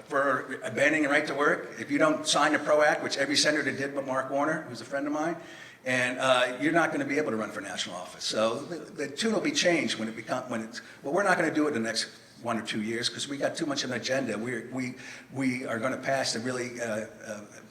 for abandoning the right to work, if you don't sign the PRO Act, which every senator did but Mark Warner, who's a friend of mine, and you're not going to be able to run for national office. So the tune will be changed when we're not going to do it in the next 1 or 2 years because we got too much of an agenda. We are going to pass to really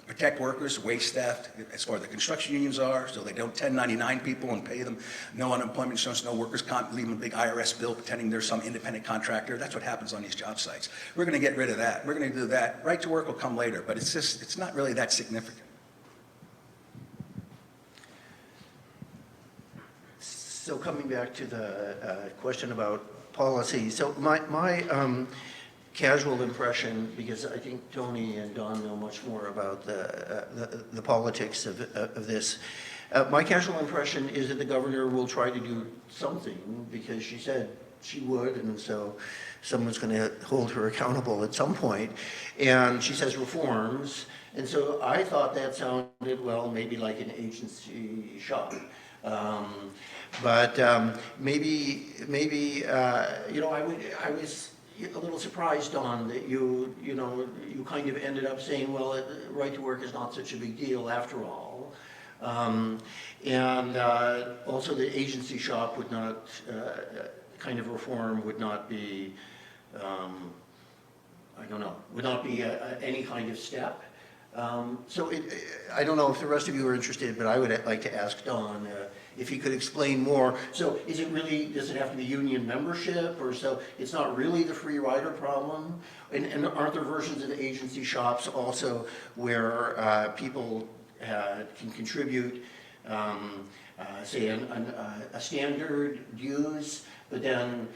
protect workers, wage theft, as far as the construction unions are, so they don't 1099 people and pay them no unemployment insurance, no workers' comp, leave them a big IRS bill pretending they're some independent contractor. That's what happens on these job sites. We're going to get rid of that. We're going to do that. Right to work will come later, but it's not really that significant. So coming back to the question about policy, so my casual impression, because I think Tony and Don know much more about the politics of this, my casual impression is that the governor will try to do something, because she said she would, and so someone's going to hold her accountable at some point. And she says reforms, and so I thought that sounded, well, maybe like an agency shop. But maybe you know, I was a little surprised, Don, that you kind of ended up saying, well, right to work is not such a big deal after all. And also the agency shop would not, kind of reform would not be, I don't know, would not be any kind of step. So I don't know if the rest of you are interested, but I would like to ask Don if he could explain more. So is it really, does it have to be union membership, or so it's not really the free rider problem? And aren't there versions of the agency shops also where people can contribute, say, a standard dues, but then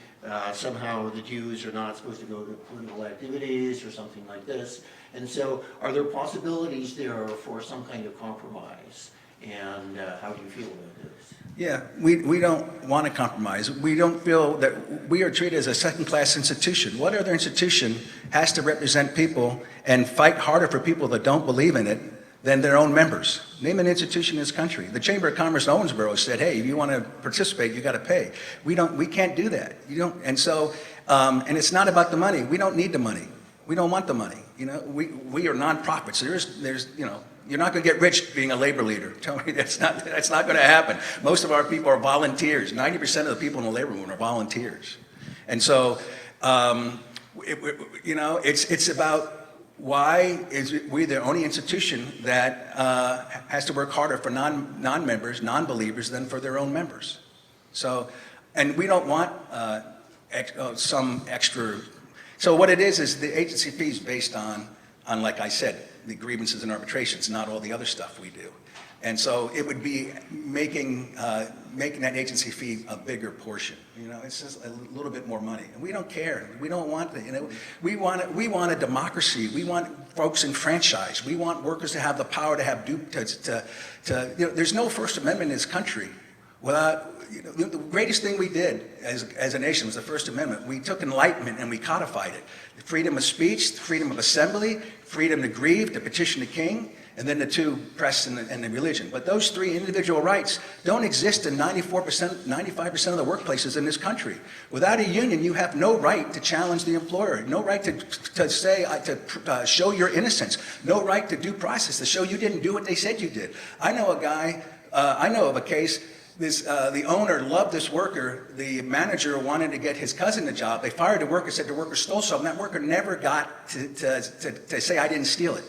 somehow the dues are not supposed to go to political activities or something like this? And so are there possibilities there for some kind of compromise? And how do you feel about this? Yeah, we don't want to compromise. We don't feel that we are treated as a second-class institution. What other institution has to represent people and fight harder for people that don't believe in it than their own members? Name an institution in this country. The Chamber of Commerce in Owensboro said, hey, if you want to participate, you got to pay. We can't do that. And so, and it's not about the money. We don't need the money. We don't want the money. You know, we are nonprofits. There's you're not going to get rich being a labor leader. Tell me that's not going to happen. Most of our people are volunteers. 90% of the people in the labor movement are volunteers. And so, it's about why is we the only institution that has to work harder for non-members, non-believers than for their own members. So, and we don't want some extra. So what it is the agency fee is based on, like I said, the grievances and arbitrations, not all the other stuff we do. And so it would be making that agency fee a bigger portion. You know, it's just a little bit more money. And we don't care. We don't want the, we want a democracy. We want folks enfranchised. We want workers to have the power to have there's no First Amendment in this country without. The greatest thing we did as a nation was the First Amendment. We took enlightenment and we codified it. The freedom of speech, the freedom of assembly, freedom to grieve, to petition the king, and then the two, press and the religion. But those three individual rights don't exist in 94%, 95% of the workplaces in this country. Without a union, you have no right to challenge the employer, no right to show your innocence, no right to due process, to show you didn't do what they said you did. I know of a case. The owner loved this worker. The manager wanted to get his cousin a job. They fired the worker, said the worker stole something. That worker never got to say, I didn't steal it.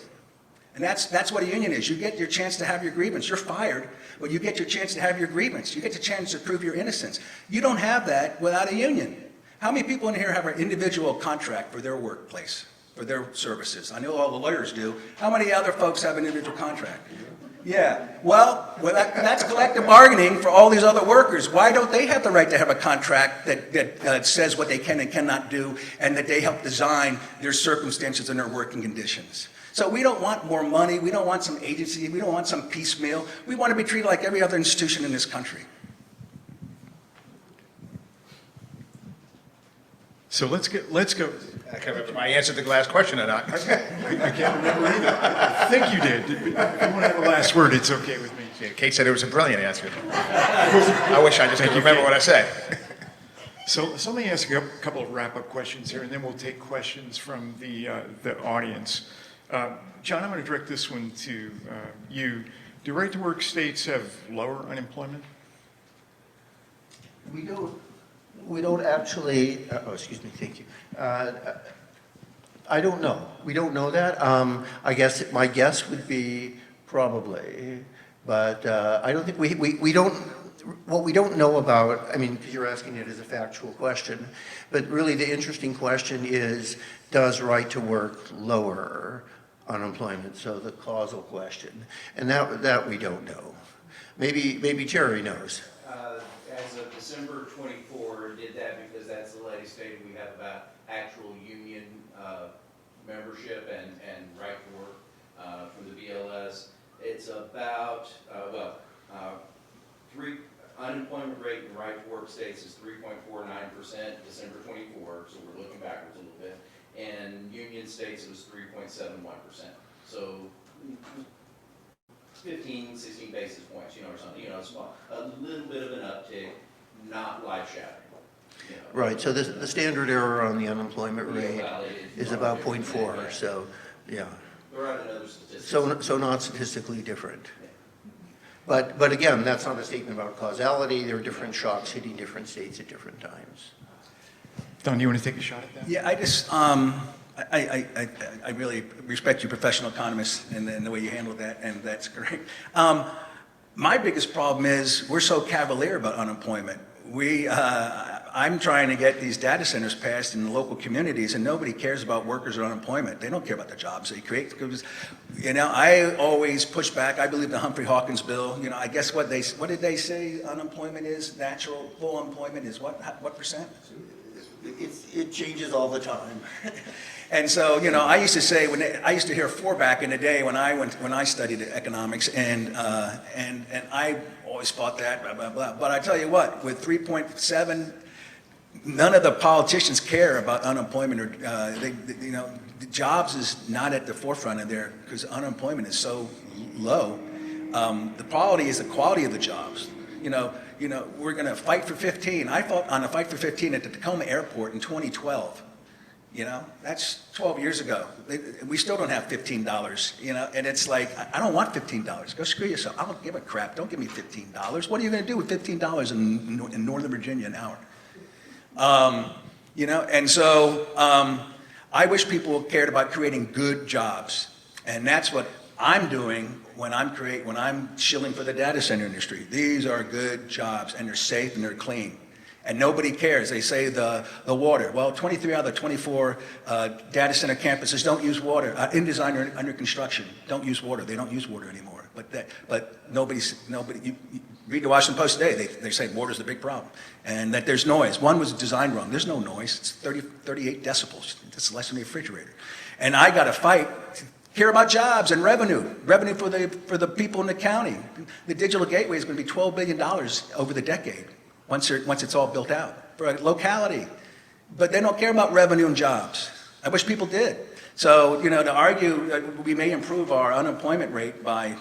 And that's what a union is. You get your chance to have your grievance. You're fired, but you get your chance to have your grievance. You get the chance to prove your innocence. You don't have that without a union. How many people in here have an individual contract for their workplace, for their services? I know all the lawyers do. How many other folks have an individual contract? Yeah, well, that's collective bargaining for all these other workers. Why don't they have the right to have a contract that says what they can and cannot do, and that they help design their circumstances and their working conditions? So we don't want more money. We don't want some agency. We don't want some piecemeal. We want to be treated like every other institution in this country. So let's go. I can't remember if I answered the last question or not. I can't remember either. I think you did. If you want to have the last word, it's okay with me. Yeah, Kate said it was a brilliant answer. I wish I just could remember what I said. So let me ask you a couple of wrap-up questions here, and then we'll take questions from the audience. John, I'm going to direct this one to you. Do right-to-work states have lower unemployment? We don't actually, excuse me, thank you. I don't know. We don't know that. I guess my guess would be probably, but I don't think we don't, what we don't know about, I mean, because you're asking it as a factual question, but really the interesting question is, does right to work lower unemployment? So the causal question. And that we don't know. Maybe Jerry knows. As of December 24, did that because that's the latest data we have about actual union membership and right to work from the BLS. It's about, unemployment rate in right-to-work states is 3.49% December 24, so we're looking backwards a little bit. And union states, it was 3.71%. So 15, 16 basis points, or something, small, a little bit of an uptick, not life-shattering. Right, so the standard error on the unemployment rate Well, is about 0.4, so, yeah. There are other statistics. So not statistically different. But again, that's not a statement about causality. There are different shocks hitting different states at different times. Don, do you want to take a shot at that? Yeah, I just, I really respect you professional economists and the way you handle that, and that's great. My biggest problem is we're so cavalier about unemployment. I'm trying to get these data centers passed in the local communities, and nobody cares about workers or unemployment. They don't care about the jobs they create. Because, I always push back. I believe the Humphrey Hawkins bill. I guess what did they say? Unemployment is natural. Full employment is what percent? It changes all the time. And so, I used to say I used to hear 4 back in the day when I studied economics, and I always fought that, blah blah blah. But I tell you what, with 3.7, none of the politicians care about unemployment, or the jobs is not at the forefront of there because unemployment is so low. The quality is the quality of the jobs. We're going to fight for 15. I fought on a fight for 15 at the Tacoma Airport in 2012. That's 12 years ago. We still don't have $15, and it's like, I don't want $15. Go screw yourself. I don't give a crap. Don't give me $15. What are you going to do with $15 in Northern Virginia an hour? And so I wish people cared about creating good jobs. And that's what I'm doing when I'm shilling for the data center industry. These are good jobs, and they're safe and they're clean. And nobody cares. They say the water. Well, 23 out of the 24 data center campuses don't use water. In design or under construction, don't use water. They don't use water anymore. But nobody. You read the Washington Post today. They say water's the big problem, and that there's noise. One was designed wrong. There's no noise. It's 38 decibels. It's less than a refrigerator. And I got to fight. Care about jobs and revenue for the people in the county. The digital gateway is going to be $12 billion over the decade. Once it's all built out for a locality. But they don't care about revenue and jobs. I wish people did. So, to argue that we may improve our unemployment rate by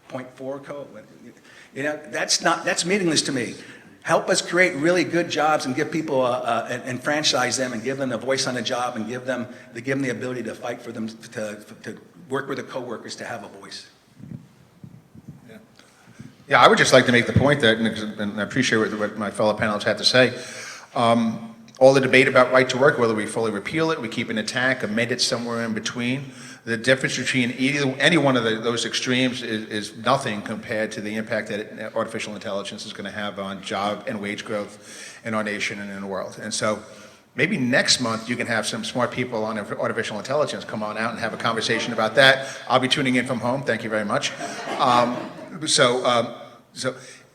0.4, that's meaningless to me. Help us create really good jobs and give people and franchise them and give them a voice on the job and give them the ability to fight for them, to work with the coworkers to have a voice. Yeah, I would just like to make the point that, and I appreciate what my fellow panelists had to say, all the debate about right to work, whether we fully repeal it, we keep it intact, amend it somewhere in between, the difference between any one of those extremes is nothing compared to the impact that artificial intelligence is going to have on job and wage growth in our nation and in the world. And so maybe next month you can have some smart people on artificial intelligence come on out and have a conversation about that. I'll be tuning in from home. Thank you very much.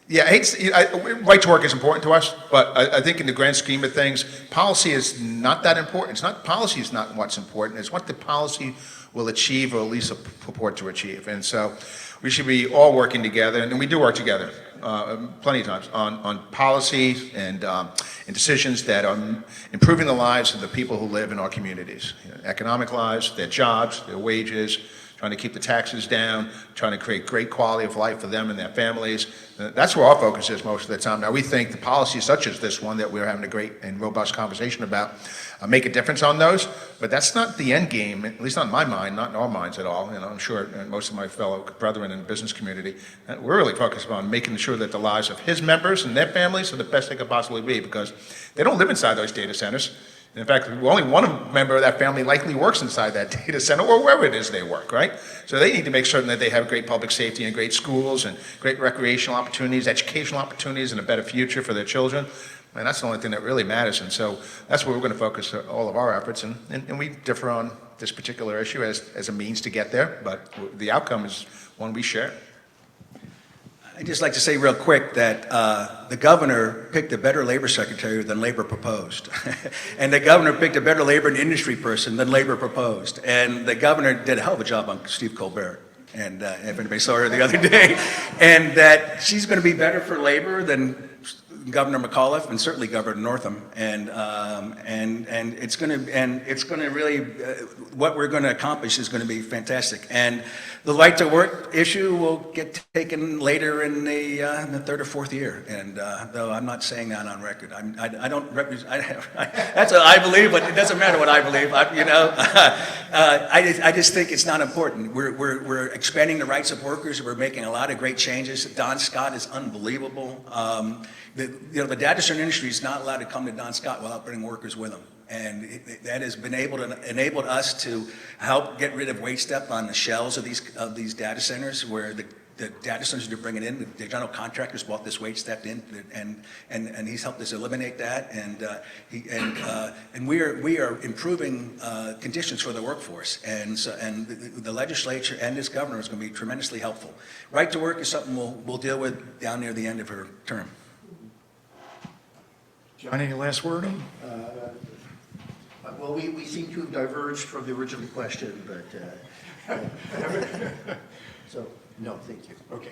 Yeah, right to work is important to us, but I think in the grand scheme of things, policy is not that important. Policy is not what's important. It's what the policy will achieve, or at least purport to achieve. And so we should be all working together, and we do work together plenty of times on policies and decisions that are improving the lives of the people who live in our communities, economic lives, their jobs, their wages, trying to keep the taxes down, trying to create great quality of life for them and their families. That's where our focus is most of the time. Now, we think the policies such as this one that we're having a great and robust conversation about make a difference on those, but that's not the end game, at least not in my mind, not in our minds at all. I'm sure most of my fellow brethren in the business community, we're really focused on making sure that the lives of his members and their families are the best they could possibly be, because they don't live inside those data centers. In fact, only one member of that family likely works inside that data center or wherever it is they work, right? So they need to make certain that they have great public safety and great schools and great recreational opportunities, educational opportunities, and a better future for their children. And that's the only thing that really matters. And so that's where we're going to focus all of our efforts. And we differ on this particular issue as a means to get there, but the outcome is one we share. I'd just like to say real quick that the governor picked a better labor secretary than labor proposed. And the governor picked a better labor and industry person than labor proposed. And the governor did a hell of a job on Steve Colbert. And if anybody saw her the other day, and that she's going to be better for labor than Governor McAuliffe and certainly Governor Northam, and it's going to really what we're going to accomplish is going to be fantastic. And the right to work issue will get taken later in the third or fourth year. And though I'm not saying that on record, I don't represent. That's what I believe, but it doesn't matter what I believe. I just think it's not important. We're expanding the rights of workers. We're making a lot of great changes. Don Scott is unbelievable. The data center industry is not allowed to come to Don Scott without bringing workers with them. And that has been enabled us to help get rid of waste step on the shells of these data centers, where the data centers they're bringing in, the general contractors bought this wage step in, and he's helped us eliminate that, and we are improving conditions for the workforce, and the legislature and this governor is going to be tremendously helpful. Right to work is something we'll deal with down near the end of her term. John, any last word? Well, we seem to have diverged from the original question, but, so, no, thank you. Okay.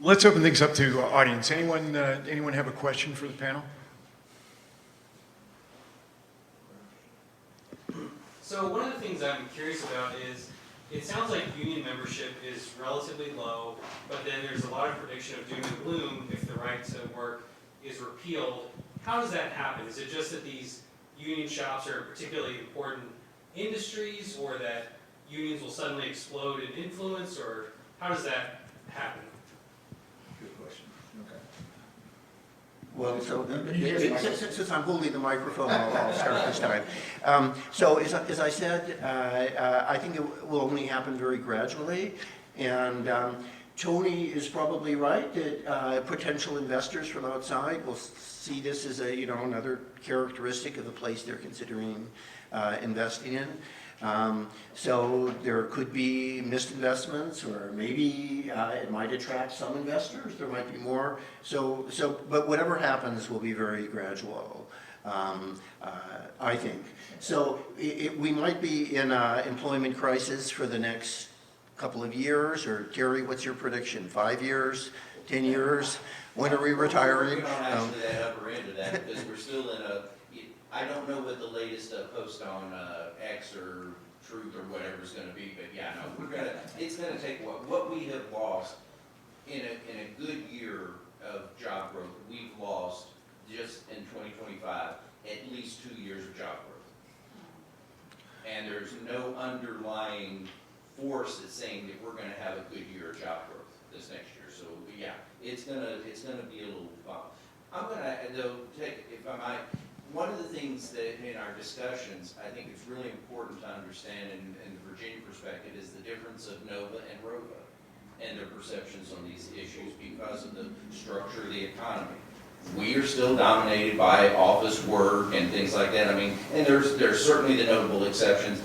Let's open things up to audience. Anyone have a question for the panel? So one of the things I'm curious about is, it sounds like union membership is relatively low, but then there's a lot of prediction of doom and gloom if the right to work is repealed. How does that happen? Is it just that these union shops are particularly important industries, or that unions will suddenly explode in influence, or how does that happen? Good question. Okay. Well, so, since I'm holding the microphone, I'll start this time. So, as I said, I think it will only happen very gradually, and Tony is probably right that potential investors from outside will see this as another characteristic of the place they're considering investing in. So there could be missed investments, or maybe it might attract some investors. There might be more. But whatever happens will be very gradual, I think. So we might be in an employment crisis for the next couple of years, or Terry, what's your prediction? 5 years, 10 years? When are we retiring? We're not actually that upper end of that, because we're still in I don't know what the latest post on X or Truth or whatever is going to be, but yeah, no, it's going to take what we have lost in a good year of job growth. We've lost just in 2025 at least 2 years of job growth, and there's no underlying force that's saying that we're going to have a good year of job growth this next year. So yeah, it's gonna be a little bump. I'm gonna though take, if I might, one of the things that in our discussions I think it's really important to understand in the Virginia perspective is the difference of NOVA and ROVA and their perceptions on these issues because of the structure of the economy. We are still dominated by office work and things like that. I mean, and there's certainly the notable exceptions.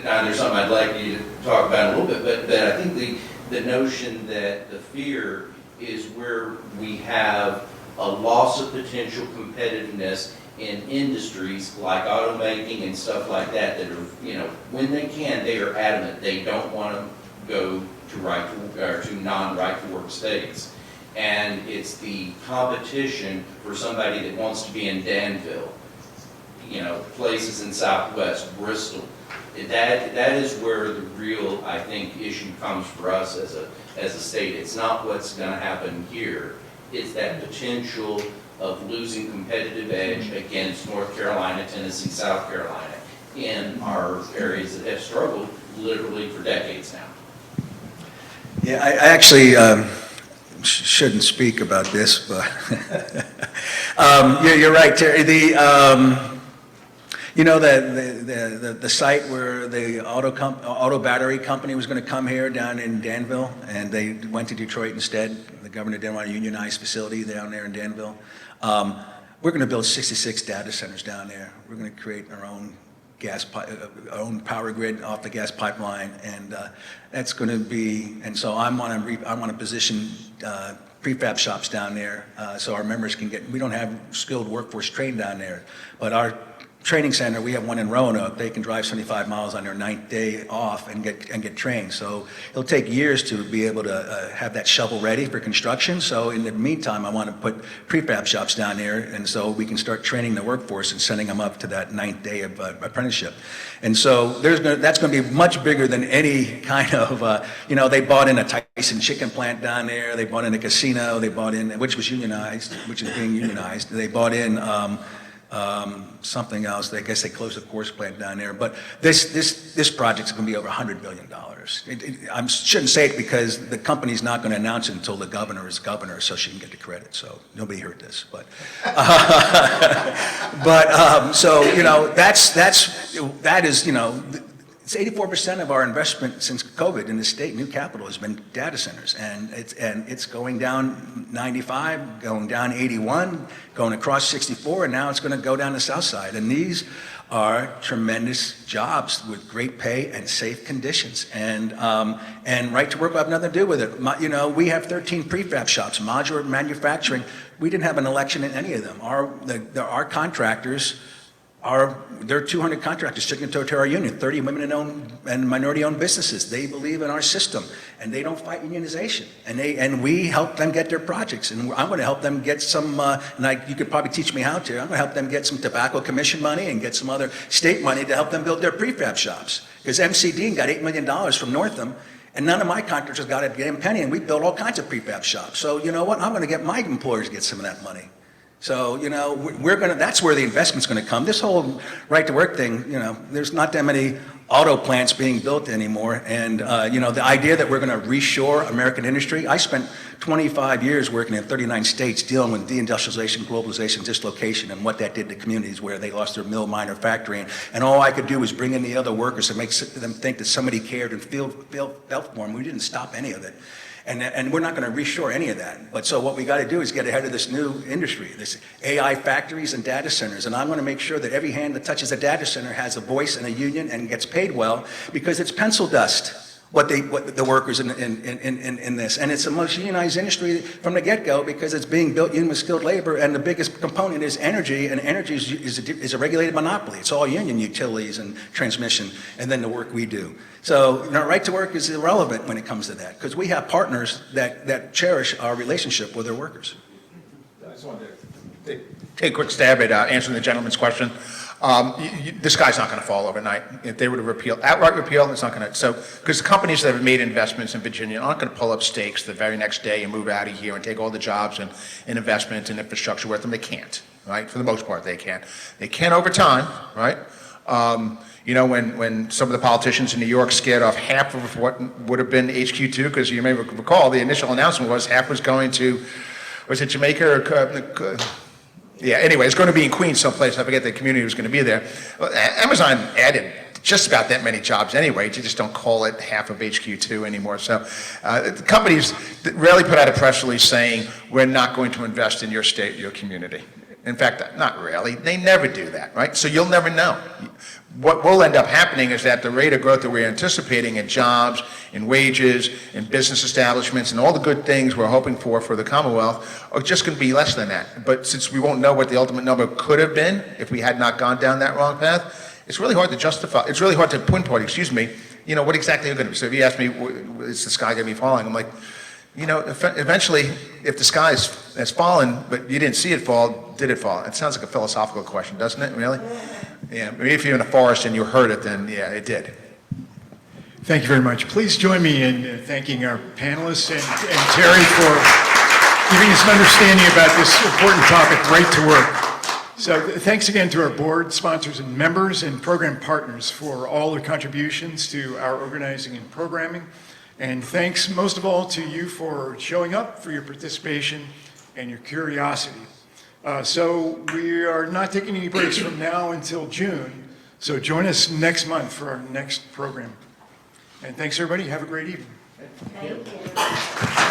Now, there's something I'd like you to talk about a little bit, but I think the notion that the fear is where we have a loss of potential competitiveness in industries like automaking and stuff like that that are, when they can, they are adamant they don't want to go to non-right to work states. And it's the competition for somebody that wants to be in Danville, places in Southwest, Bristol. That is where the real, I think, issue comes for us as a state. It's not what's going to happen here. It's that potential of losing competitive edge against North Carolina, Tennessee, South Carolina in our areas that have struggled literally for decades now. Yeah, I actually shouldn't speak about this, but you're right, Terry. The site where the auto battery company was going to come here down in Danville, and they went to Detroit instead. The governor didn't want a unionized facility down there in Danville. We're going to build 66 data centers down there. We're going to create our own our own power grid off the gas pipeline, and that's going to be. And so I want to position prefab shops down there so our members can get. We don't have skilled workforce trained down there, but our training center, we have one in Roanoke. They can drive 75 miles on their 9th day off and get trained. So it'll take years to be able to have that shovel ready for construction. So in the meantime, I want to put prefab shops down there, and so we can start training the workforce and sending them up to that 9th day of apprenticeship. And so that's going to be much bigger than any kind of, they bought in a Tyson chicken plant down there. They bought in a casino. They bought in, which was unionized, which is being unionized. They bought in something else. I guess they closed the course plant down there. But this project's going to be over $100 billion. I shouldn't say it because the company's not going to announce it until the governor is governor, so she can get the credit. So nobody heard this, but so that is it's 84% of our investment since COVID in the state, new capital, has been data centers, and it's going down 95, going down 81, going across 64, and now it's going to go down the south side. And these are tremendous jobs with great pay and safe conditions, and right to work will have nothing to do with it. We have 13 prefab shops, modular manufacturing. We didn't have an election in any of them. Our contractors. There are 200 contractors signatory to our union, 30 women-owned and minority-owned businesses. They believe in our system, and they don't fight unionization. And we help them get their projects. And I'm going to help them get some, you could probably teach me how to. I'm going to help them get some tobacco commission money and get some other state money to help them build their prefab shops. Because MCD got $8 million from Northam, and none of my contractors got a damn penny, and we built all kinds of prefab shops. So you know what? I'm going to get my employers to get some of that money. So, that's where the investment's going to come. This whole right to work thing, there's not that many auto plants being built anymore. And, the idea that we're going to reshore American industry, I spent 25 years working in 39 states dealing with deindustrialization, globalization, dislocation, and what that did to communities where they lost their mill, mine, or factory. And all I could do was bring in the other workers and make them think that somebody cared and felt for them. We didn't stop any of it. And we're not going to reshore any of that. But so what we got to do is get ahead of this new industry, this AI factories and data centers. And I'm going to make sure that every hand that touches a data center has a voice and a union and gets paid well, because it's pencil dust, what the workers in this. And it's the most unionized industry from the get-go, because it's being built in with skilled labor, and the biggest component is energy, and energy is a regulated monopoly. It's all union, utilities and transmission, and then the work we do. So right to work is irrelevant when it comes to that, because we have partners that cherish our relationship with their workers. I just wanted to take a quick stab at answering the gentleman's question. The sky's not going to fall overnight. If they were to outright repeal, it's not going to. So, because companies that have made investments in Virginia aren't going to pull up stakes the very next day and move out of here and take all the jobs and investments and infrastructure with them. They can't, right? For the most part, they can't. They can over time, right? When some of the politicians in New York scared off half of what would have been HQ2, because you may recall the initial announcement was half was going to, was it Jamaica or? Yeah, anyway, it's going to be in Queens someplace. I forget the community was going to be there. Well, Amazon added just about that many jobs anyway. You just don't call it half of HQ2 anymore. So the companies rarely put out a press release saying, we're not going to invest in your state, your community. In fact, not really. They never do that, right? So you'll never know. What will end up happening is that the rate of growth that we're anticipating in jobs, in wages, in business establishments, and all the good things we're hoping for the Commonwealth are just going to be less than that. But since we won't know what the ultimate number could have been if we had not gone down that wrong path, it's really hard to justify, it's really hard to pinpoint, what exactly you're going to be. So if you ask me, is the sky going to be falling? I'm like, eventually, if the sky has fallen, but you didn't see it fall, did it fall? It sounds like a philosophical question, doesn't it, really? Yeah, maybe if you're in a forest and you heard it, then yeah, it did. Thank you very much. Please join me in thanking our panelists and Terry for giving us an understanding about this important topic, right to work. So thanks again to our board, sponsors and members, and program partners for all their contributions to our organizing and programming. And thanks most of all to you for showing up, for your participation and your curiosity. So we are not taking any breaks from now until June. So join us next month for our next program. And thanks everybody. Have a great evening. Thank you.